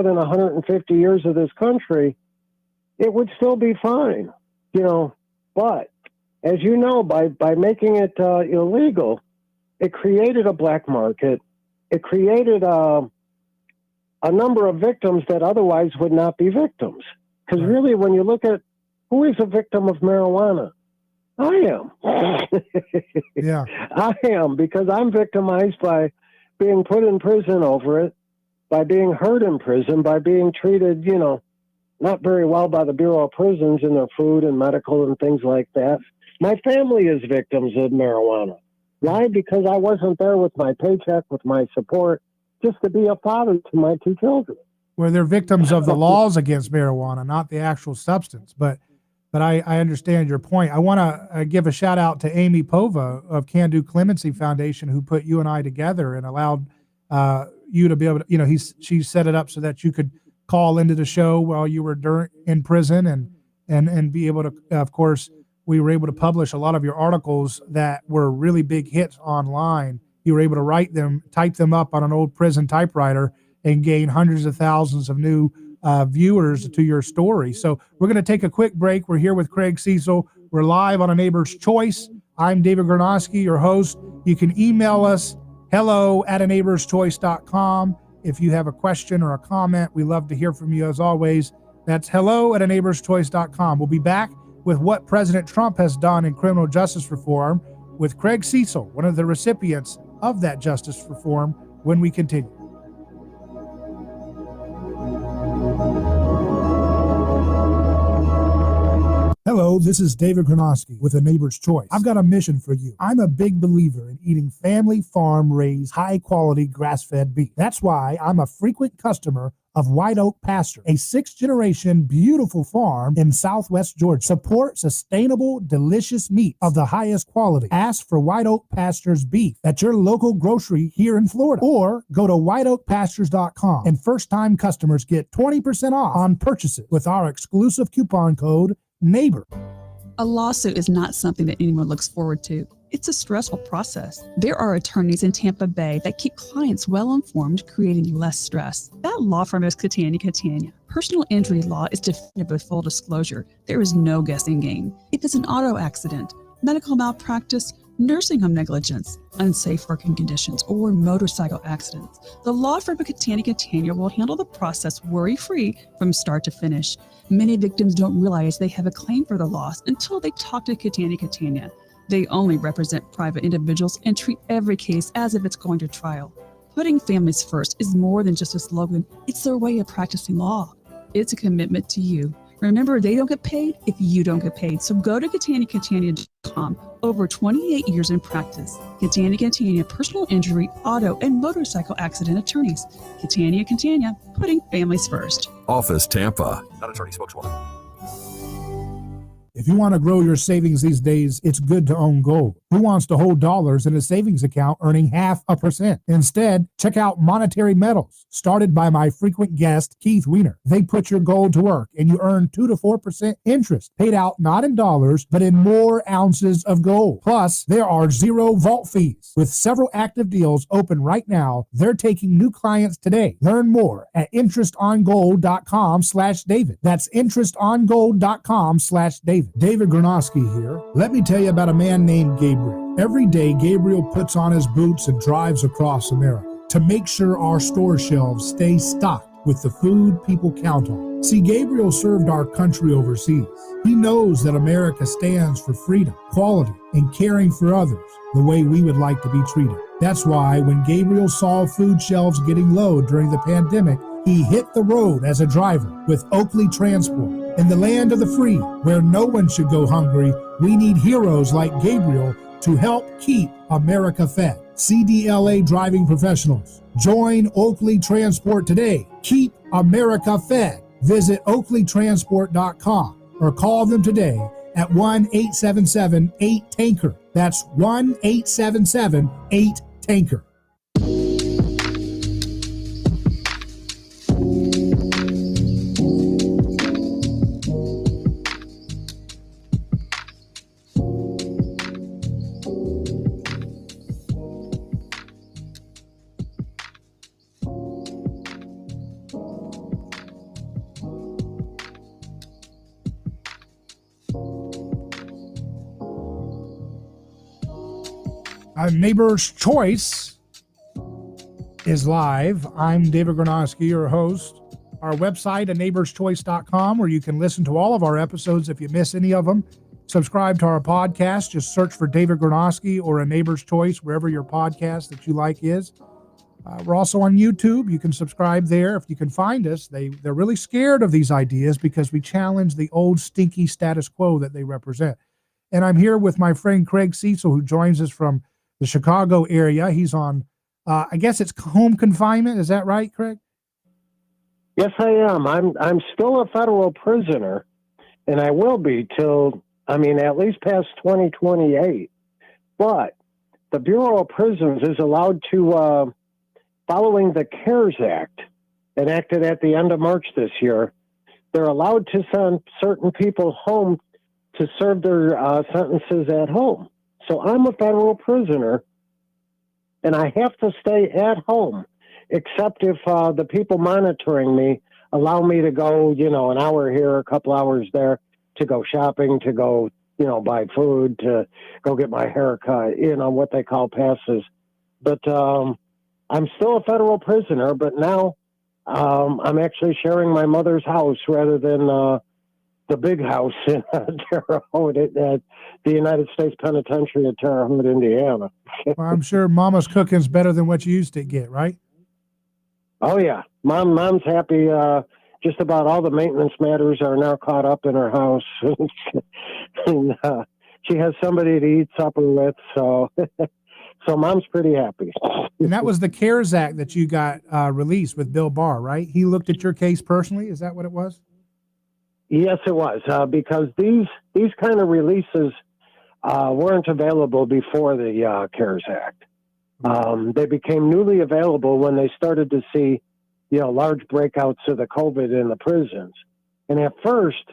than 150 years of this country, it would still be fine, but as you know, by making it illegal, it created a black market. It created a number of victims that otherwise would not be victims. Because really, when you look at who is a victim of marijuana, I am. Yeah. I am, because I'm victimized by being put in prison over it, by being hurt in prison, by being treated, not very well by the Bureau of Prisons in their food and medical and things like that. My family is victims of marijuana. Why? Because I wasn't there with my paycheck, with my support, just to be a father to my two children. Where they're victims of the laws against marijuana, not the actual substance. But I understand your point. I want to give a shout out to Amy Pova of Can Do Clemency Foundation, who put you and I together and allowed you to be able to, she set it up so that you could call into the show while you were in prison and be able to, of course, we were able to publish a lot of your articles that were really big hits online. You were able to write them, type them up on an old prison typewriter and gain hundreds of thousands of new viewers to your story. So we're going to take a quick break. We're here with Craig Cecil. We're live on A Neighbor's Choice. I'm David Gornosky, your host. You can email us hello@aneighborschoice.com. If you have a question or a comment, we love to hear from you as always. That's hello@aneighborschoice.com. We'll be back with what President Trump has done in criminal justice reform with Craig Cecil, one of the recipients of that justice reform, when we continue. Hello, this is David Gronowski with A Neighbor's Choice. I've got a mission for you. I'm a big believer in eating family farm-raised, high-quality grass-fed beef. That's why I'm a frequent customer of White Oak Pasture, a sixth-generation beautiful farm in southwest Georgia. Support sustainable, delicious meat of the highest quality. Ask for White Oak Pasture's beef at your local grocery here in Florida, or go to whiteoakpastures.com, and first-time customers get 20% off on purchases with our exclusive coupon code NEIGHBOR. A lawsuit is not something that anyone looks forward to. It's a stressful process. There are attorneys in Tampa Bay that keep clients well informed, creating less stress. That law firm is Catania. Personal injury law is definitive with full disclosure. There is no guessing game. If it's an auto accident, medical malpractice, nursing home negligence, unsafe working conditions, or motorcycle accidents, the law firm of Catania will handle the process worry-free from start to finish. Many victims don't realize they have a claim for the loss until they talk to Catania. They only represent private individuals and treat every case as if it's going to trial. Putting families first is more than just a slogan. It's their way of practicing law. It's a commitment to you. Remember, they don't get paid if you don't get paid. So go to Catania.com. Over 28 years in practice. Catania, personal injury, auto, and motorcycle accident attorneys. Catania, putting families first. Office Tampa. Not attorney spokeswoman. If you want to grow your savings these days, it's good to own gold. Who wants to hold dollars in a savings account earning 0.5%? Instead, check out Monetary Metals, started by my frequent guest, Keith Weiner. They put your gold to work, and you earn 2 to 4% interest, paid out not in dollars, but in more ounces of gold. Plus, there are 0 vault fees. With several active deals open right now, they're taking new clients today. Learn more at interestongold.com/David. That's interestongold.com/David. David Gronowski here. Let me tell you about a man named Gabriel. Every day, Gabriel puts on his boots and drives across America to make sure our store shelves stay stocked with the food people count on. See, Gabriel served our country overseas. He knows that America stands for freedom, quality, and caring for others the way we would like to be treated. That's why when Gabriel saw food shelves getting low during the pandemic, he hit the road as a driver with Oakley Transport. In the land of the free, where no one should go hungry, we need heroes like Gabriel to help keep America fed. CDLA driving professionals. Join Oakley Transport today. Keep America fed. Visit oakleytransport.com or call them today at 1-877-8-TANKER. That's 1-877-8-TANKER. A Neighbor's Choice is live. I'm David Gronowski, your host. Our website, aneighborschoice.com, where you can listen to all of our episodes if you miss any of them. Subscribe to our podcast. Just search for David Gronowski or A Neighbor's Choice, wherever your podcast that you like is. We're also on YouTube. You can subscribe there if you can find us. They're really scared of these ideas because we challenge the old stinky status quo that they represent. And I'm here with my friend Craig Cecil, who joins us from the Chicago area. He's on, I guess it's home confinement. Is that right, Craig? Yes, I am. I'm still a federal prisoner, and I will be till, at least past 2028. But the Bureau of Prisons is allowed to, following the CARES Act, enacted at the end of March this year, they're allowed to send certain people home to serve their sentences at home. So I'm a federal prisoner, and I have to stay at home, except if the people monitoring me allow me to go, an hour here, a couple hours there, to go shopping, to go, buy food, to go get my hair cut, what they call passes. But I'm still a federal prisoner, but now I'm actually sharing my mother's house rather than the big house in Terre Haute at the United States Penitentiary at Terre Haute, Indiana. Well, I'm sure Mama's cooking's better than what you used to get, right? Oh yeah, mom's happy. Just about all the maintenance matters are now caught up in her house, and she has somebody to eat supper with. So, so mom's pretty happy. And that was the CARES Act that you got released with Bill Barr, right? He looked at your case personally. Is that what it was? Yes, it was, because these kind of releases weren't available before the CARES Act. They became newly available when they started to see, large breakouts of the COVID in the prisons. And at first,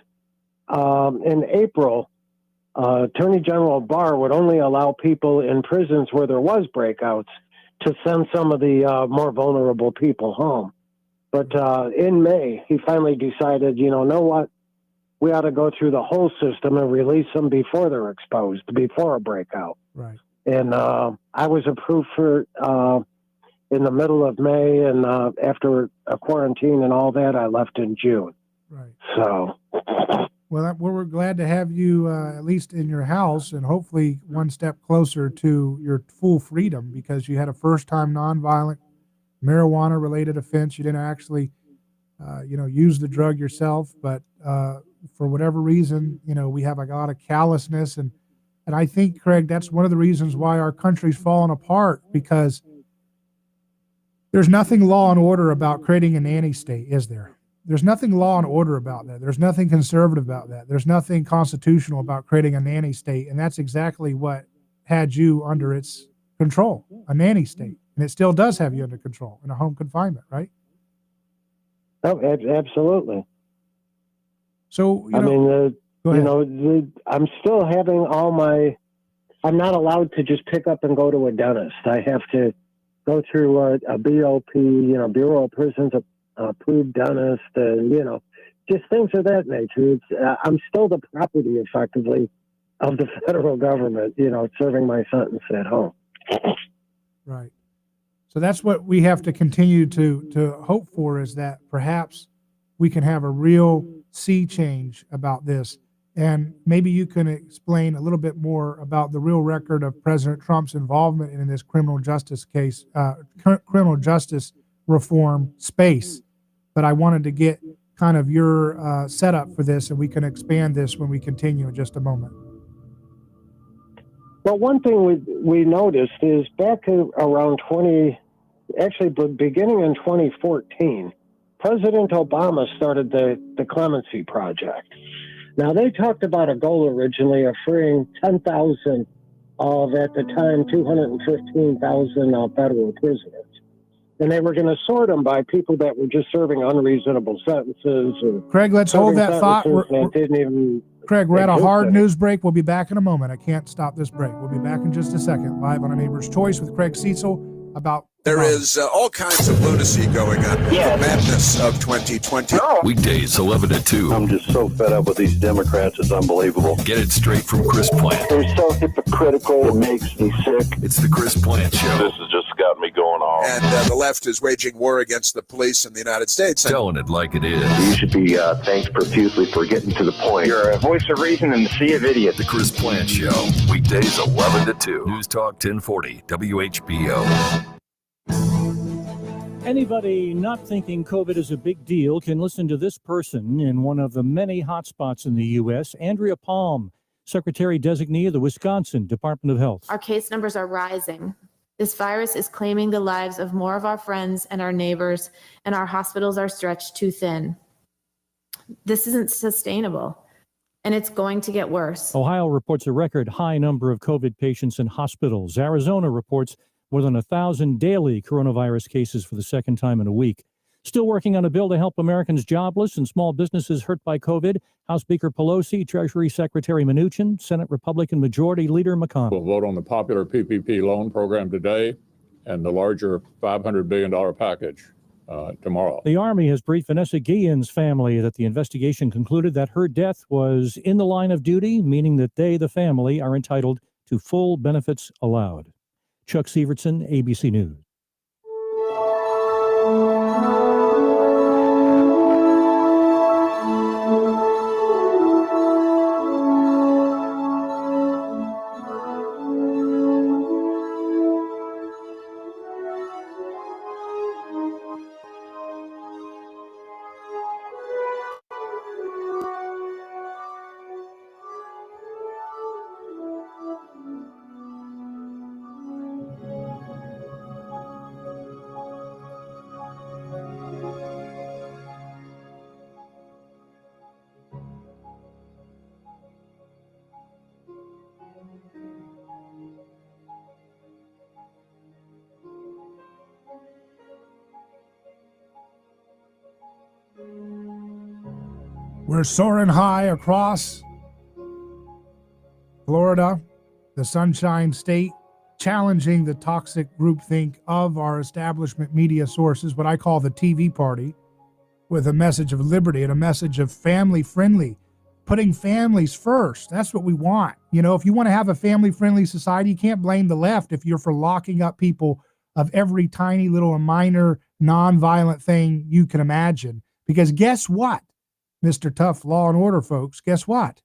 in April, Attorney General Barr would only allow people in prisons where there was breakouts to send some of the more vulnerable people home. But in May, he finally decided, know what? We ought to go through the whole system and release them before they're exposed, before a breakout. Right. And I was approved for in the middle of May, and after a quarantine and all that, I left in June. Right. So. Well, we're glad to have you at least in your house, and hopefully one step closer to your full freedom, because you had a first-time nonviolent marijuana-related offense. You didn't actually, use the drug yourself, but for whatever reason, we have a lot of callousness, and I think, Craig, that's one of the reasons why our country's fallen apart, because there's nothing law and order about creating a nanny state, is there? There's nothing law and order about that. There's nothing conservative about that. There's nothing constitutional about creating a nanny state, and that's exactly what had you under its control, a nanny state, and it still does have you under control in a home confinement, right? Oh, absolutely. So, I'm still having I'm not allowed to just pick up and go to a dentist. I have to go through a BOP, Bureau of Prisons approved dentist, and, just things of that nature. I'm still the property, effectively, of the federal government, serving my sentence at home. Right. So that's what we have to continue to hope for, is that perhaps we can have a real sea change about this. And maybe you can explain a little bit more about the real record of President Trump's involvement in this criminal justice case, criminal justice reform space. But I wanted to get kind of your setup for this, and we can expand this when we continue in just a moment. Well, one thing we noticed is back around beginning in 2014, President Obama started the Clemency Project. Now, they talked about a goal originally of freeing 10,000 of, at the time, 215,000 federal prisoners. And they were going to sort them by people that were just serving unreasonable sentences. Craig, let's hold that thought. Craig, we're at a hard news break. We'll be back in a moment. I can't stop this break. We'll be back in just a second, live on A Neighbor's Choice with Craig Cecil about... There is all kinds of lunacy going on. The madness of 2020. Weekdays 11 to 2. I'm just so fed up with these Democrats. It's unbelievable. Get it straight from Chris Plant. They're so hypocritical. It makes me sick. It's the Chris Plant Show. This has just got me going on. And the left is waging war against the police in the United States. Telling it like it is. You should be thanked profusely for getting to the point. You're a voice of reason in the sea of idiots. The Chris Plant Show. Weekdays 11 to 2. News Talk 1040 WHBO. Anybody not thinking COVID is a big deal can listen to this person in one of the many hotspots in the U.S., Andrea Palm, Secretary-designee of the Wisconsin Department of Health. Our case numbers are rising. This virus is claiming the lives of more of our friends and our neighbors, and our hospitals are stretched too thin. This isn't sustainable, and it's going to get worse. Ohio reports a record high number of COVID patients in hospitals. Arizona reports more than 1,000 daily coronavirus cases for the second time in a week. Still working on a bill to help Americans jobless and small businesses hurt by COVID. House Speaker Pelosi, Treasury Secretary Mnuchin, Senate Republican Majority Leader McConnell. We'll vote on the popular PPP loan program today and the larger $500 billion package tomorrow. The Army has briefed Vanessa Guillen's family that the investigation concluded that her death was in the line of duty, meaning that they, the family, are entitled to full benefits allowed. Chuck Severson, ABC News. We're soaring high across Florida, the Sunshine State, challenging the toxic groupthink of our establishment media sources, what I call the TV party, with a message of liberty and a message of family-friendly, putting families first. That's what we want. You know, if you want to have a family-friendly society, you can't blame the left if you're for locking up people of every tiny little minor non-violent thing you can imagine. Because guess what, Mr. Tough Law and Order folks, guess what?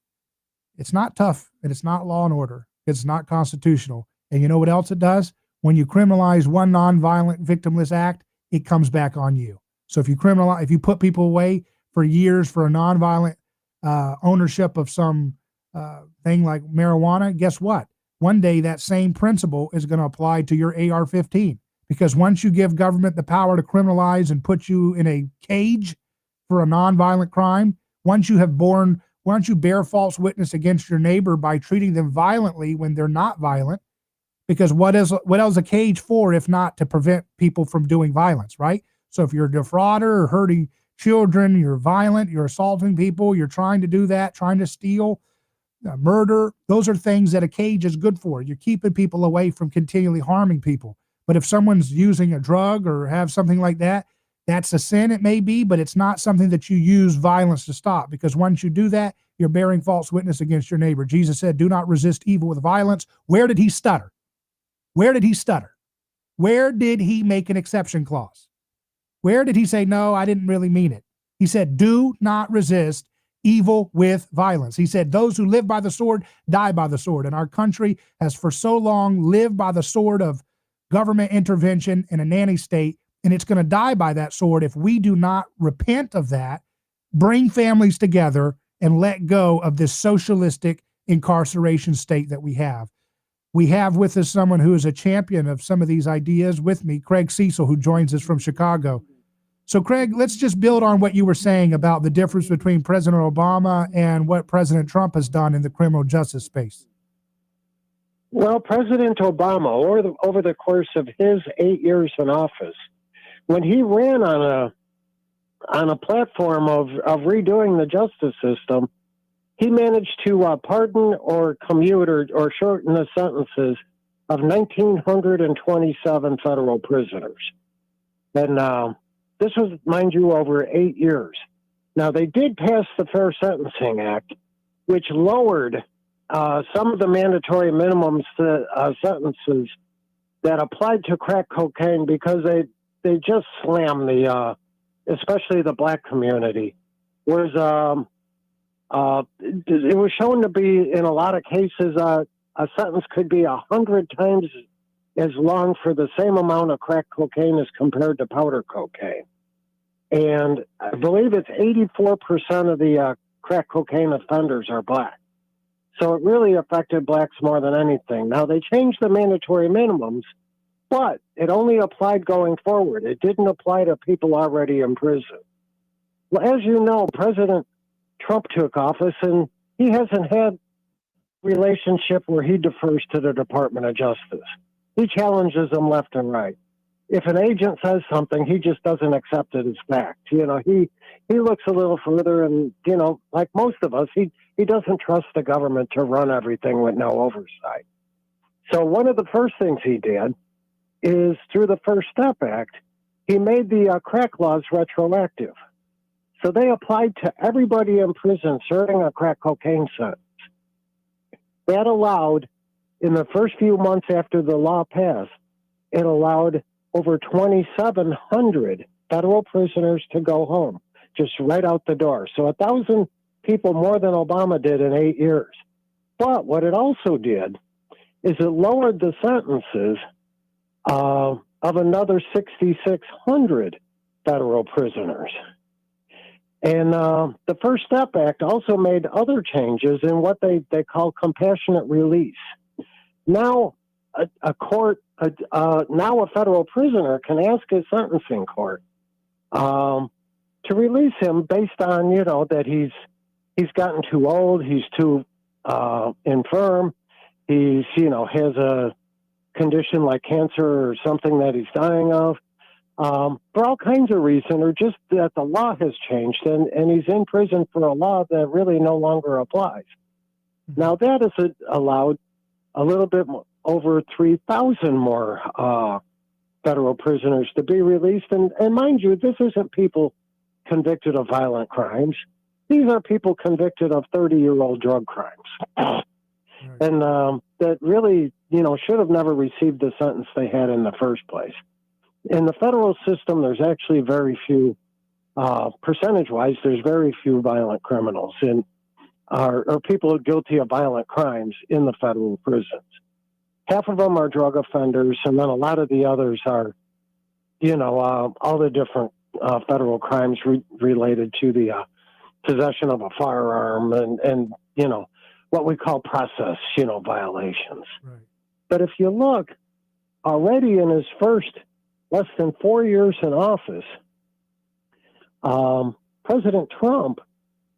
It's not tough and it's not law and order. It's not constitutional. And you know what else it does? When you criminalize one non-violent victimless act, it comes back on you. So if you put people away for years for a non-violent ownership of some thing like marijuana, guess what? One day that same principle is going to apply to your AR-15, because once you give government the power to criminalize and put you in a cage for a non-violent crime, once you bear false witness against your neighbor by treating them violently when they're not violent, because what else is a cage for if not to prevent people from doing violence, right? So if you're a defrauder or hurting children, you're violent, you're assaulting people, you're trying to do that, trying to steal, murder, those are things that a cage is good for. You're keeping people away from continually harming people. But if someone's using a drug or have something like that, that's a sin, it may be, but it's not something that you use violence to stop, because once you do that, you're bearing false witness against your neighbor. Jesus said, do not resist evil with violence. Where did he stutter? Where did he stutter? Where did he make an exception clause? Where did he say, no, I didn't really mean it? He said, do not resist evil with violence. He said, those who live by the sword die by the sword. And our country has for so long lived by the sword of government intervention in a nanny state, and it's going to die by that sword if we do not repent of that, bring families together, and let go of this socialistic incarceration state that we have. We have with us someone who is a champion of some of these ideas with me, Craig Cecil, who joins us from Chicago. So, Craig, let's just build on what you were saying about the difference between President Obama and what President Trump has done in the criminal justice space. Well, President Obama, over the course of his 8 years in office, when he ran on a platform of redoing the justice system, he managed to pardon or commute or shorten the sentences of 1,927 federal prisoners. And this was, mind you, over 8 years. Now, they did pass the Fair Sentencing Act, which lowered some of the mandatory minimums sentences that applied to crack cocaine, because they just slammed especially the black community. Whereas it was shown to be, in a lot of cases, a sentence could be 100 times as long for the same amount of crack cocaine as compared to powder cocaine. And I believe it's 84% of the crack cocaine offenders are black. So it really affected blacks more than anything. Now, they changed the mandatory minimums, but it only applied going forward. It didn't apply to people already in prison. Well, as you know, President Trump took office, and he hasn't had a relationship where he defers to the Department of Justice. He challenges them left and right. If an agent says something, he just doesn't accept it as fact. You know, he looks a little further, and, you know, like most of us, he doesn't trust the government to run everything with no oversight. So one of the first things he did is, through the First Step Act, he made the crack laws retroactive. So they applied to everybody in prison serving a crack cocaine sentence. That allowed, in the first few months after the law passed, it allowed over 2,700 federal prisoners to go home, just right out the door. So 1,000 people more than Obama did in 8 years. But what it also did is it lowered the sentences of another 6,600 federal prisoners. And the First Step Act also made other changes in what they call compassionate release. Now, a federal prisoner can ask his sentencing court to release him based on, you know, that he's gotten too old, he's too infirm, he's, you know, has a condition like cancer or something that he's dying of. for all kinds of reasons, or just that the law has changed, and he's in prison for a law that really no longer applies. Now, that has allowed a little bit more, over 3,000 more federal prisoners to be released. And mind you, this isn't people convicted of violent crimes. These are people convicted of 30-year-old drug crimes. And that really, should have never received the sentence they had in the first place. In the federal system, there's actually very few, percentage-wise, there's very few violent criminals or people guilty of violent crimes in the federal prisons. Half of them are drug offenders, and then a lot of the others are, all the different federal crimes related to the possession of a firearm and what we call process, violations. Right. But if you look, already in his first less than 4 years in office, President Trump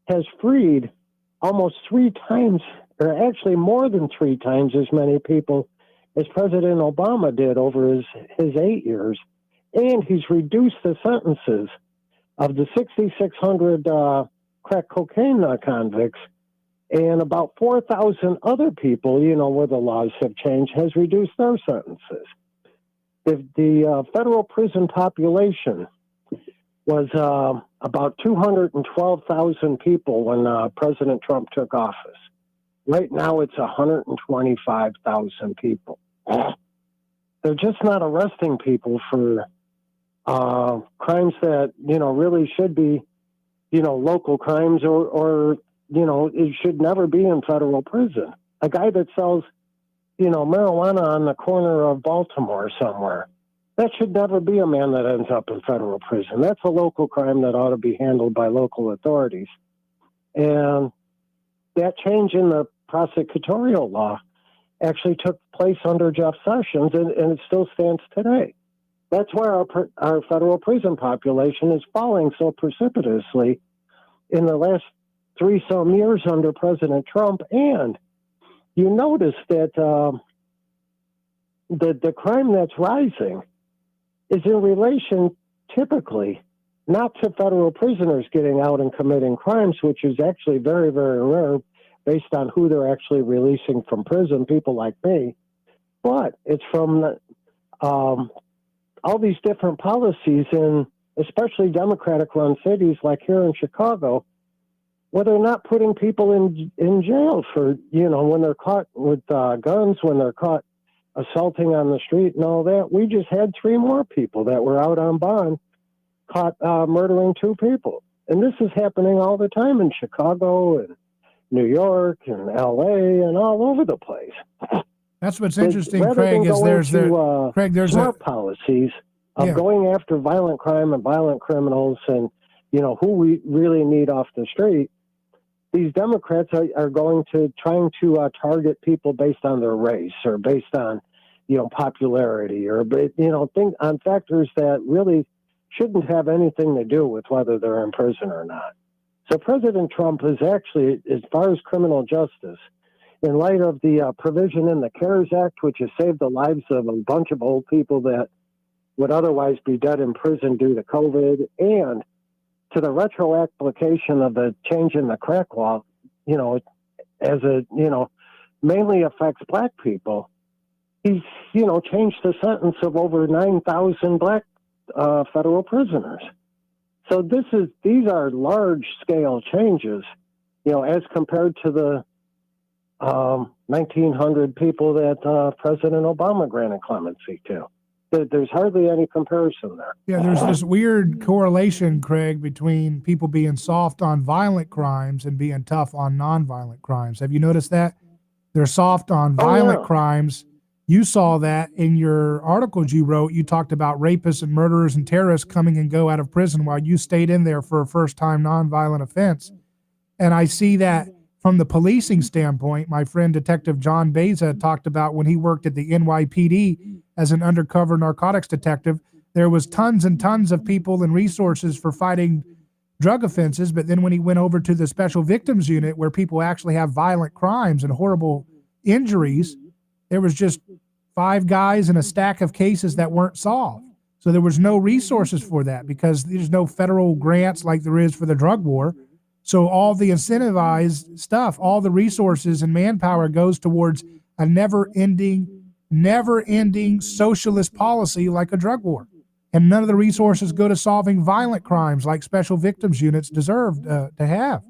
has freed almost 3 times, or actually more than 3 times as many people as President Obama did over his 8 years. And he's reduced the sentences of the 6,600 crack cocaine convicts and about 4,000 other people, where the laws have changed, has reduced their sentences. The federal prison population was about 212,000 people when President Trump took office. Right now, it's 125,000 people. They're just not arresting people for crimes that, really should be, local crimes or it should never be in federal prison. A guy that sells, marijuana on the corner of Baltimore somewhere, that should never be a man that ends up in federal prison. That's a local crime that ought to be handled by local authorities. And that change in the prosecutorial law actually took place under Jeff Sessions, and it still stands today. That's why our federal prison population is falling so precipitously in the last 3-some years under President Trump. And you notice that the crime that's rising is in relation typically not to federal prisoners getting out and committing crimes, which is actually very, very rare based on who they're actually releasing from prison, people like me, but it's from all these different policies in especially Democratic-run cities like here in Chicago, where they're not putting people in jail for, when they're caught with guns, when they're caught assaulting on the street and all that. We just had 3 more people that were out on bond caught murdering 2 people. And this is happening all the time in Chicago and New York and L.A. and all over the place. That's what's interesting, Craig, is there's smart policies of going after violent crime and violent criminals and, who we really need off the street. These Democrats are going to trying to target people based on their race or based on, popularity or, think on factors that really shouldn't have anything to do with whether they're in prison or not. So President Trump is actually, as far as criminal justice, in light of the provision in the CARES Act, which has saved the lives of a bunch of old people that would otherwise be dead in prison due to COVID, and to the retro application of the change in the crack law, mainly affects black people. He's, changed the sentence of over 9,000 black federal prisoners. So these are large scale changes, as compared to the 1,900 people that President Obama granted clemency to. There's hardly any comparison there. Yeah, there's this weird correlation, Craig, between people being soft on violent crimes and being tough on nonviolent crimes. Have you noticed that? They're soft on violent crimes. You saw that in your articles you wrote. You talked about rapists and murderers and terrorists coming and go out of prison while you stayed in there for a first-time nonviolent offense. And I see that from the policing standpoint. My friend Detective John Beza talked about when he worked at the NYPD as an undercover narcotics detective, there was tons and tons of people and resources for fighting drug offenses. But then when he went over to the Special Victims Unit, where people actually have violent crimes and horrible injuries, there was just 5 guys and a stack of cases that weren't solved. So there was no resources for that because there's no federal grants like there is for the drug war. So all the incentivized stuff, all the resources and manpower goes towards a never-ending socialist policy like a drug war. And none of the resources go to solving violent crimes like special victims units deserve to have.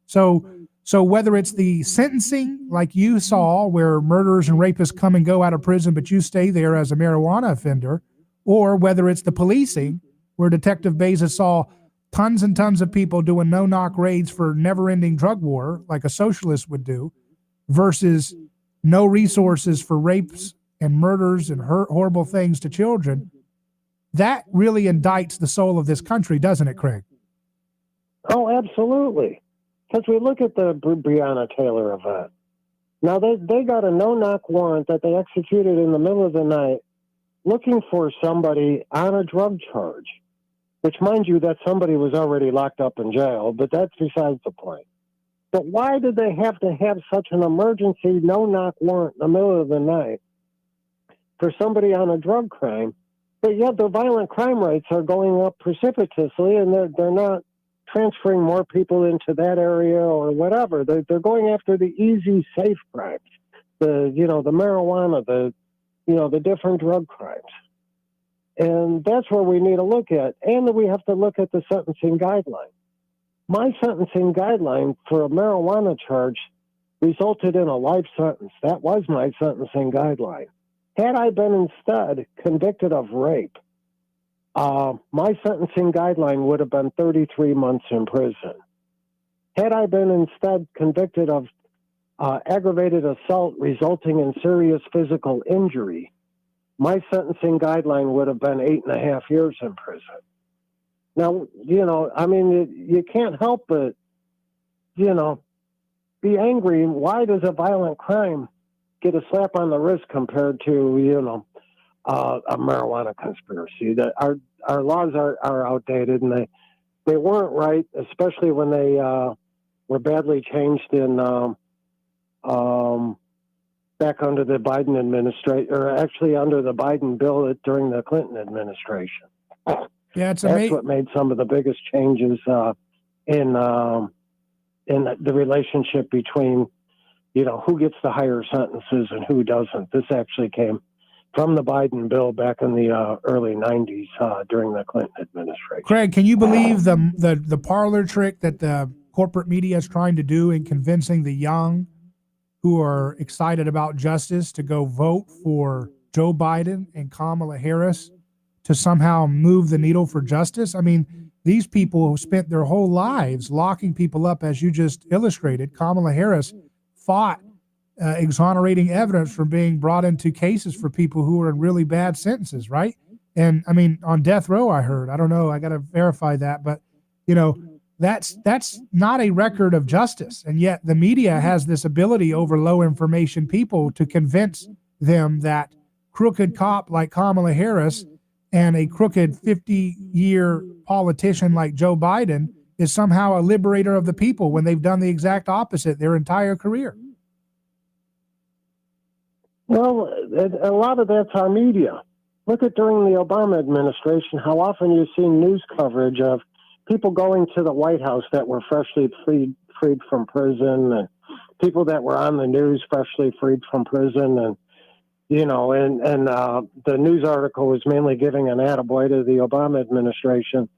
So whether it's the sentencing like you saw where murderers and rapists come and go out of prison, but you stay there as a marijuana offender, or whether it's the policing where Detective Bezos saw tons and tons of people doing no-knock raids for never-ending drug war like a socialist would do versus no resources for rapes and murders and horrible things to children, that really indicts the soul of this country, doesn't it, Craig? Oh, absolutely. Because we look at the Breonna Taylor event. Now, they got a no-knock warrant that they executed in the middle of the night looking for somebody on a drug charge, which, mind you, that somebody was already locked up in jail, but that's besides the point. But why did they have to have such an emergency no-knock warrant in the middle of the night for somebody on a drug crime? But yet the violent crime rates are going up precipitously, and they're not transferring more people into that area or whatever. They're going after the easy, safe crimes, the marijuana, the different drug crimes. And that's where we need to look at. And we have to look at the sentencing guideline. My sentencing guideline for a marijuana charge resulted in a life sentence. That was my sentencing guideline. Had I been instead convicted of rape, my sentencing guideline would have been 33 months in prison. Had I been instead convicted of aggravated assault resulting in serious physical injury, my sentencing guideline would have been 8.5 years in prison. Now, you can't help but, be angry. Why does a violent crime get a slap on the wrist compared to, a marijuana conspiracy? That our laws are outdated, and they weren't right, especially when they were badly changed in back under the Biden administration, or actually under the Biden bill during the Clinton administration. Yeah, that's what made some of the biggest changes in the relationship between, who gets the higher sentences and who doesn't. This actually came from the Biden bill back in the early 90s during the Clinton administration. Craig, can you believe the parlor trick that the corporate media is trying to do in convincing the young who are excited about justice to go vote for Joe Biden and Kamala Harris to somehow move the needle for justice? I mean, these people spent their whole lives locking people up, as you just illustrated. Kamala Harris fought exonerating evidence from being brought into cases for people who are in really bad sentences, right? And I mean, on death row, I heard. I don't know. I got to verify that. But, that's not a record of justice. And yet the media has this ability over low information people to convince them that crooked cop like Kamala Harris and a crooked 50-year politician like Joe Biden is somehow a liberator of the people when they've done the exact opposite their entire career. Well, a lot of that's our media. Look at during the Obama administration, how often you've seen news coverage of people going to the White House that were freshly freed from prison, and people that were on the news freshly freed from prison, and the news article was mainly giving an attaboy to the Obama administration.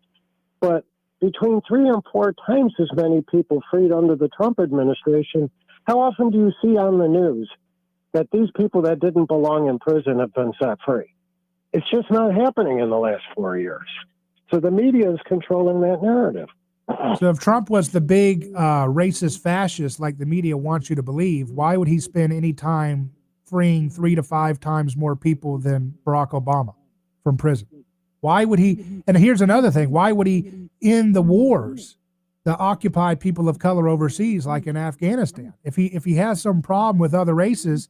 But between 3 and 4 times as many people freed under the Trump administration, how often do you see on the news that these people that didn't belong in prison have been set free? It's just not happening in the last 4 years. So the media is controlling that narrative. So if Trump was the big racist fascist like the media wants you to believe, why would he spend any time freeing 3 to 5 times more people than Barack Obama from prison? Why would he? And here's another thing. Why would he end the wars that occupy people of color overseas, like in Afghanistan? If he has some problem with other races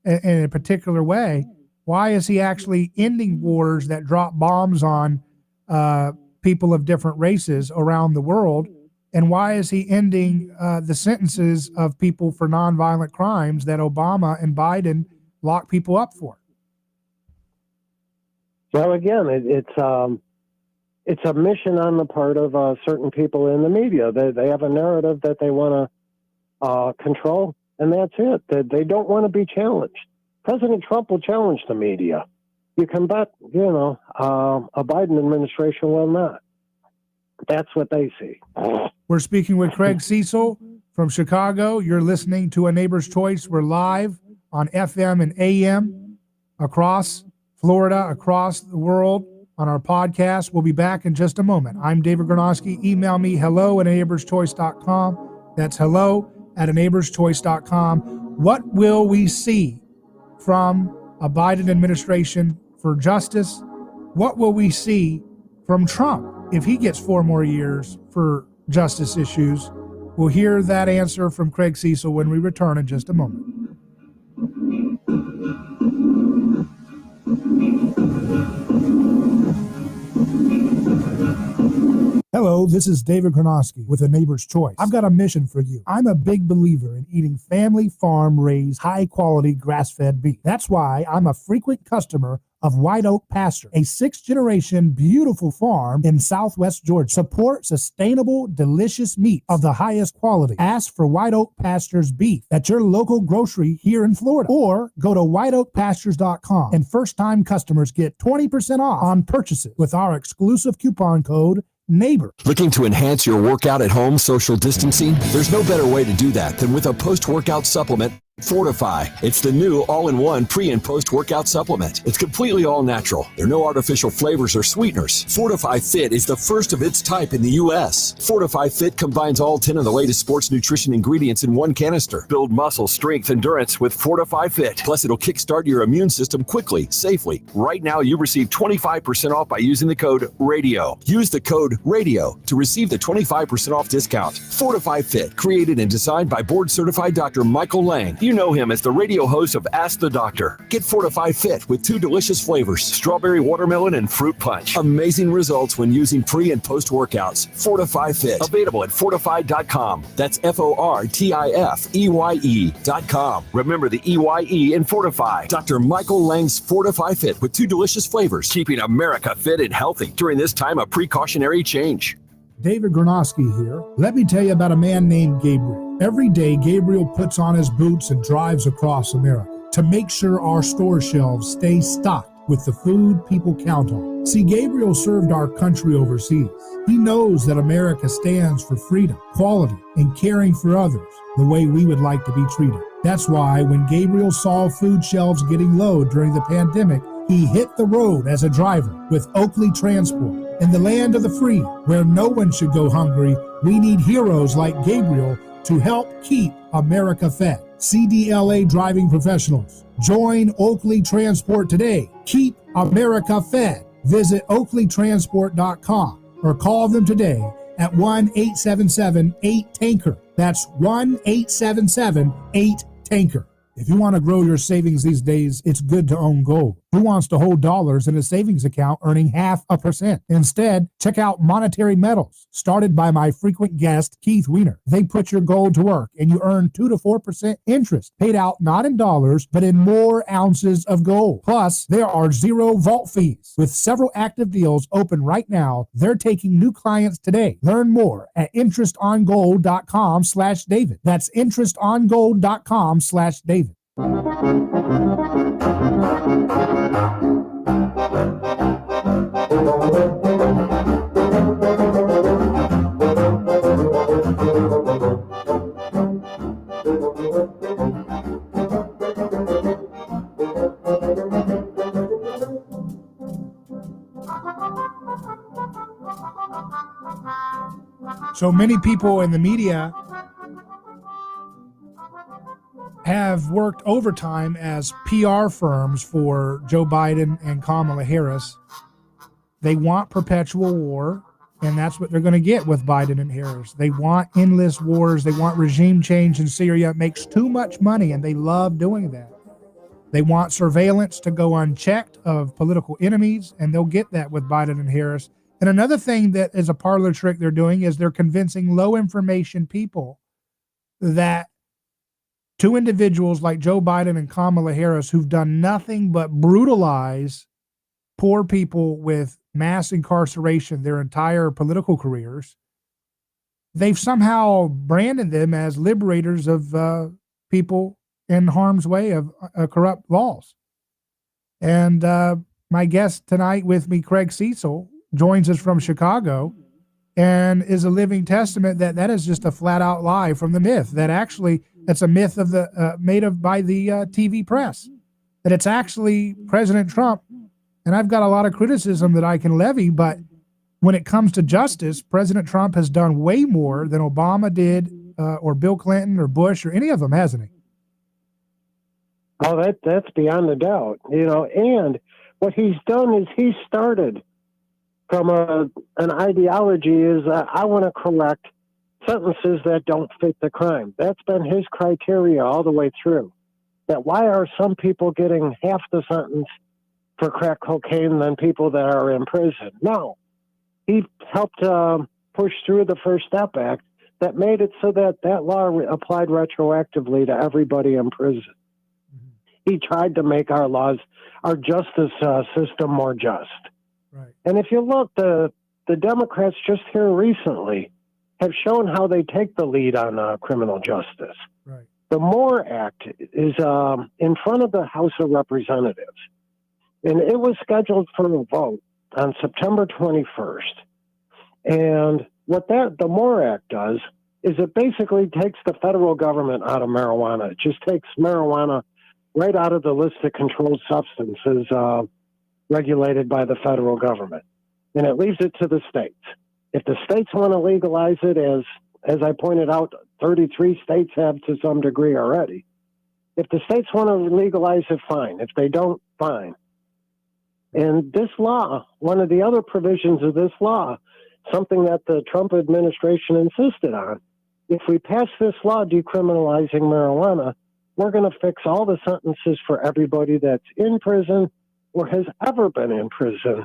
in a particular way, why is he actually ending wars that drop bombs on people of different races around the world? And why is he ending the sentences of people for nonviolent crimes that Obama and Biden lock people up for? Well, again, it's a mission on the part of certain people in the media. They have a narrative that they want to control, and that's it. They don't want to be challenged. President Trump will challenge the media. You can bet, a Biden administration will not. That's what they see. We're speaking with Craig Cecil from Chicago. You're listening to A Neighbor's Choice. We're live on FM and AM across Florida, across the world on our podcast. We'll be back in just a moment. I'm David Gornosky. Email me hello@aneighborschoice.com. That's hello@aneighborschoice.com. What will we see from a Biden administration for justice? What will we see from Trump if he gets 4 more years for justice issues? We'll hear that answer from Craig Cecil when we return in just a moment. Hello, this is David Gornosky with A Neighbor's Choice. I've got a mission for you. I'm a big believer in eating family farm-raised, high-quality, grass-fed beef. That's why I'm a frequent customer of White Oak Pasture, a 6th-generation beautiful farm in Southwest Georgia. Support sustainable, delicious meat of the highest quality. Ask for White Oak Pasture's beef at your local grocery here in Florida, or go to whiteoakpastures.com, and first-time customers get 20% off on purchases with our exclusive coupon code NEIGHBOR. Looking to enhance your workout at home social distancing? There's no better way to do that than with a post-workout supplement, Fortify. It's the new all-in-one pre- and post-workout supplement. It's completely all-natural. There are no artificial flavors or sweeteners. Fortify Fit is the first of its type in the U.S. Fortify Fit combines all 10 of the latest sports nutrition ingredients in one canister. Build muscle, strength, endurance with Fortify Fit. Plus, it'll kickstart your immune system quickly, safely. Right now, you receive 25% off by using the code RADIO. Use the code RADIO to receive the 25% off discount. Fortify Fit, created and designed by board-certified Dr. Michael Lang. You know him as the radio host of Ask the Doctor. Get Fortify Fit with 2 delicious flavors, strawberry watermelon and fruit punch. Amazing results when using pre- and post-workouts. Fortify Fit. Available at fortified.com. That's FORTIFEYE.com. Remember the EYE in Fortify. Dr. Michael Lang's Fortify Fit with 2 delicious flavors, keeping America fit and healthy during this time of precautionary change. David Gornosky here. Let me tell you about a man named Gabriel. Every day, Gabriel puts on his boots and drives across America to make sure our store shelves stay stocked with the food people count on. See, Gabriel served our country overseas. He knows that America stands for freedom, quality, and caring for others the way we would like to be treated. That's why when Gabriel saw food shelves getting low during the pandemic, he hit the road as a driver with Oakley Transport. In the land of the free, where no one should go hungry, we need heroes like Gabriel to help keep America fed. CDLA driving professionals. Join Oakley Transport today. Keep America fed. Visit oakleytransport.com or call them today at 1-877-8-TANKER. That's 1-877-8-TANKER. If you want to grow your savings these days, it's good to own gold. Who wants to hold dollars in a savings account earning 0.5%? Instead, check out Monetary Metals, started by my frequent guest, Keith Weiner. They put your gold to work, and you earn 2 to 4% interest, paid out not in dollars, but in more ounces of gold. Plus, there are 0 vault fees. With several active deals open right now, they're taking new clients today. Learn more at interestongold.com/David. That's interestongold.com/David. So many people in the media have worked overtime as PR firms for Joe Biden and Kamala Harris. They want perpetual war, and that's what they're going to get with Biden and Harris. They want endless wars. They want regime change in Syria. It makes too much money, and they love doing that. They want surveillance to go unchecked of political enemies, and they'll get that with Biden and Harris. And another thing that is a parlor trick they're doing is they're convincing low information people that 2 individuals like Joe Biden and Kamala Harris, who've done nothing but brutalize poor people with mass incarceration their entire political careers, they've somehow branded them as liberators of people in harm's way of corrupt laws. And my guest tonight with me, Craig Cecil, joins us from Chicago and is a living testament that that is just a flat out lie from the myth. That actually, that's a myth of the by the TV press. That it's actually President Trump. And I've got a lot of criticism that I can levy, but when it comes to justice, President Trump has done way more than Obama did, or Bill Clinton or Bush or any of them, hasn't he? Oh, that's beyond a doubt, and what he's done is he started from an ideology is I want to correct sentences that don't fit the crime. That's been his criteria all the way through. That why are some people getting half the sentence for crack cocaine than people that are in prison? No. He helped push through the First Step Act that made it so that law applied retroactively to everybody in prison. He tried to make our laws, our justice system more just. Right. And if you look, the Democrats just here recently have shown how they take the lead on criminal justice. Right. The MORE Act is in front of the House of Representatives, and it was scheduled for a vote on September 21st. And what the MORE Act does is it basically takes the federal government out of marijuana. It just takes marijuana right out of the list of controlled substances regulated by the federal government. And it leaves it to the states. If the states want to legalize it, as I pointed out, 33 states have to some degree already. If the states want to legalize it, fine. If they don't, fine. And this law, one of the other provisions of this law, something that the Trump administration insisted on, if we pass this law decriminalizing marijuana, we're going to fix all the sentences for everybody that's in prison or has ever been in prison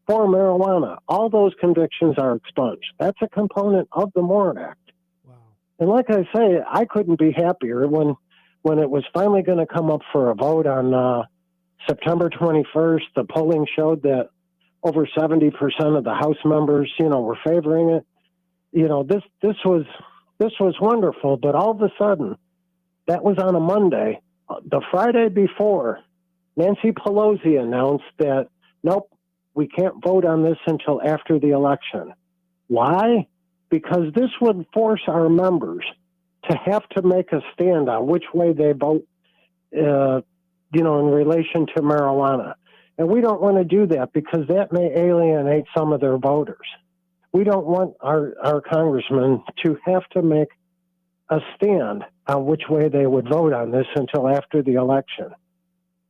for marijuana. All those convictions are expunged. That's a component of the MORE Act. Wow. And like I say, I couldn't be happier when it was finally going to come up for a vote on September 21st. The polling showed that over 70% of the House members, were favoring it. This was wonderful, but all of a sudden, that was on a Monday. The Friday before, Nancy Pelosi announced that, nope, we can't vote on this until after the election. Why? Because this would force our members to have to make a stand on which way they vote, in relation to marijuana. And we don't want to do that because that may alienate some of their voters. We don't want our congressmen to have to make a stand on which way they would vote on this until after the election.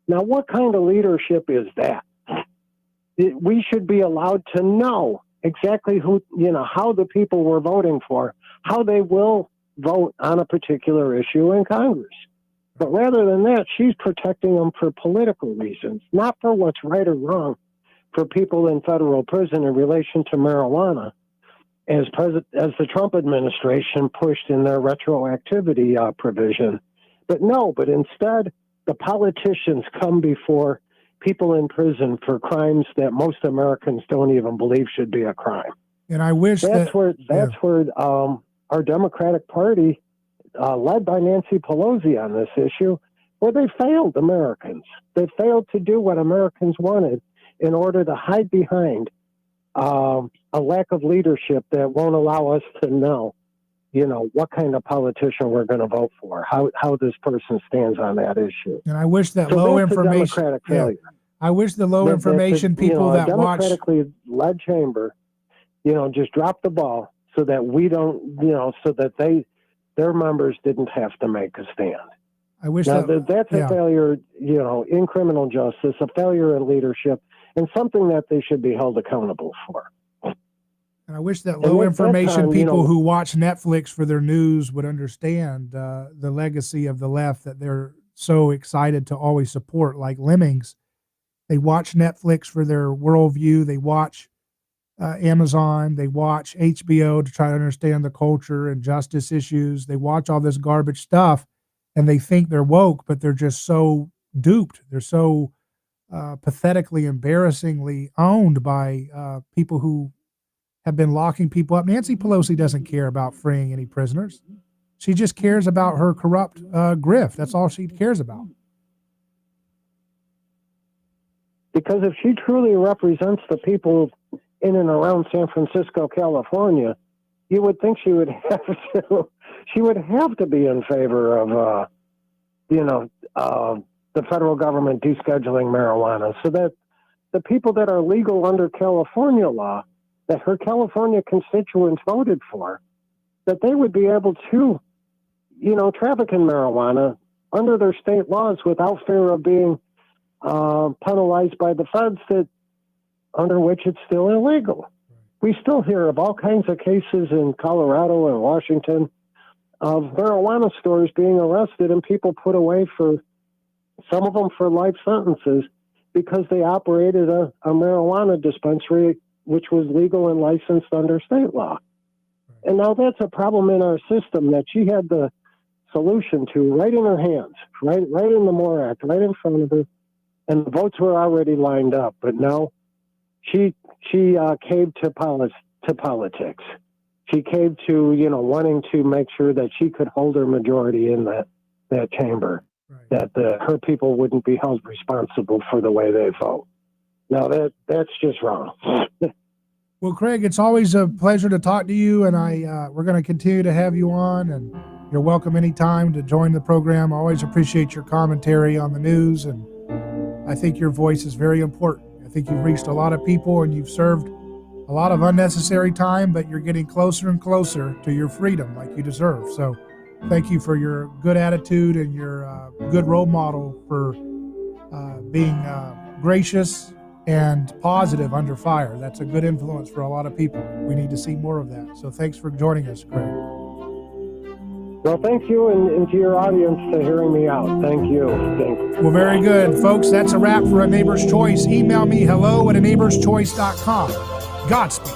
Now, what kind of leadership is that? We should be allowed to know exactly how the people we're voting for, how they will vote on a particular issue in Congress. But rather than that, she's protecting them for political reasons, not for what's right or wrong for people in federal prison in relation to marijuana, as the Trump administration pushed in their retroactivity provision. But instead, the politicians come before people in prison for crimes that most Americans don't even believe should be a crime. And I wish that's where our Democratic Party, led by Nancy Pelosi on this issue, where they failed Americans. They failed to do what Americans wanted in order to hide behind a lack of leadership that won't allow us to know, what kind of politician we're going to vote for, how this person stands on that issue. And I wish that Democratic failure. I wish the low information people that watch democratically led chamber, just drop the ball so that we don't, so that their members didn't have to make a stand. I wish that's a failure, in criminal justice, a failure in leadership, and something that they should be held accountable for. And I wish that low information people who watch Netflix for their news would understand the legacy of the left that they're so excited to always support, like lemmings. They watch Netflix for their worldview. They watch Amazon. They watch HBO to try to understand the culture and justice issues. They watch all this garbage stuff, and they think they're woke, but they're just so duped. They're so pathetically, embarrassingly owned by people who have been locking people up. Nancy Pelosi doesn't care about freeing any prisoners. She just cares about her corrupt grift. That's all she cares about. Because if she truly represents the people in and around San Francisco, California, you would think she would have to be in favor of, the federal government descheduling marijuana, so that the people that are legal under California law, that her California constituents voted for, that they would be able to, traffic in marijuana under their state laws without fear of being penalized by the feds, that under which it's still illegal. We still hear of all kinds of cases in Colorado and Washington of marijuana stores being arrested and people put away for, some of them for life sentences, because they operated a marijuana dispensary which was legal and licensed under state law. And now that's a problem in our system that she had the solution to right in her hands, right in the MORE Act, right in front of her, and the votes were already lined up. But now she caved to politics. She caved to, wanting to make sure that she could hold her majority in that chamber, that her people wouldn't be held responsible for the way they vote. Now that's just wrong. Well, Craig, it's always a pleasure to talk to you, and we're going to continue to have you on, and you're welcome anytime to join the program. I always appreciate your commentary on the news, and I think your voice is very important. I think you've reached a lot of people, and you've served a lot of unnecessary time, but you're getting closer and closer to your freedom like you deserve. So thank you for your good attitude and your good role model for being gracious and positive under fire. That's a good influence for a lot of people. We need to see more of that. So thanks for joining us, Craig. Well, thank you, and to your audience for hearing me out. Thank you. Well, very good. Folks, that's a wrap for A Neighbor's Choice. Email me hello@aneighborschoice.com. Godspeed.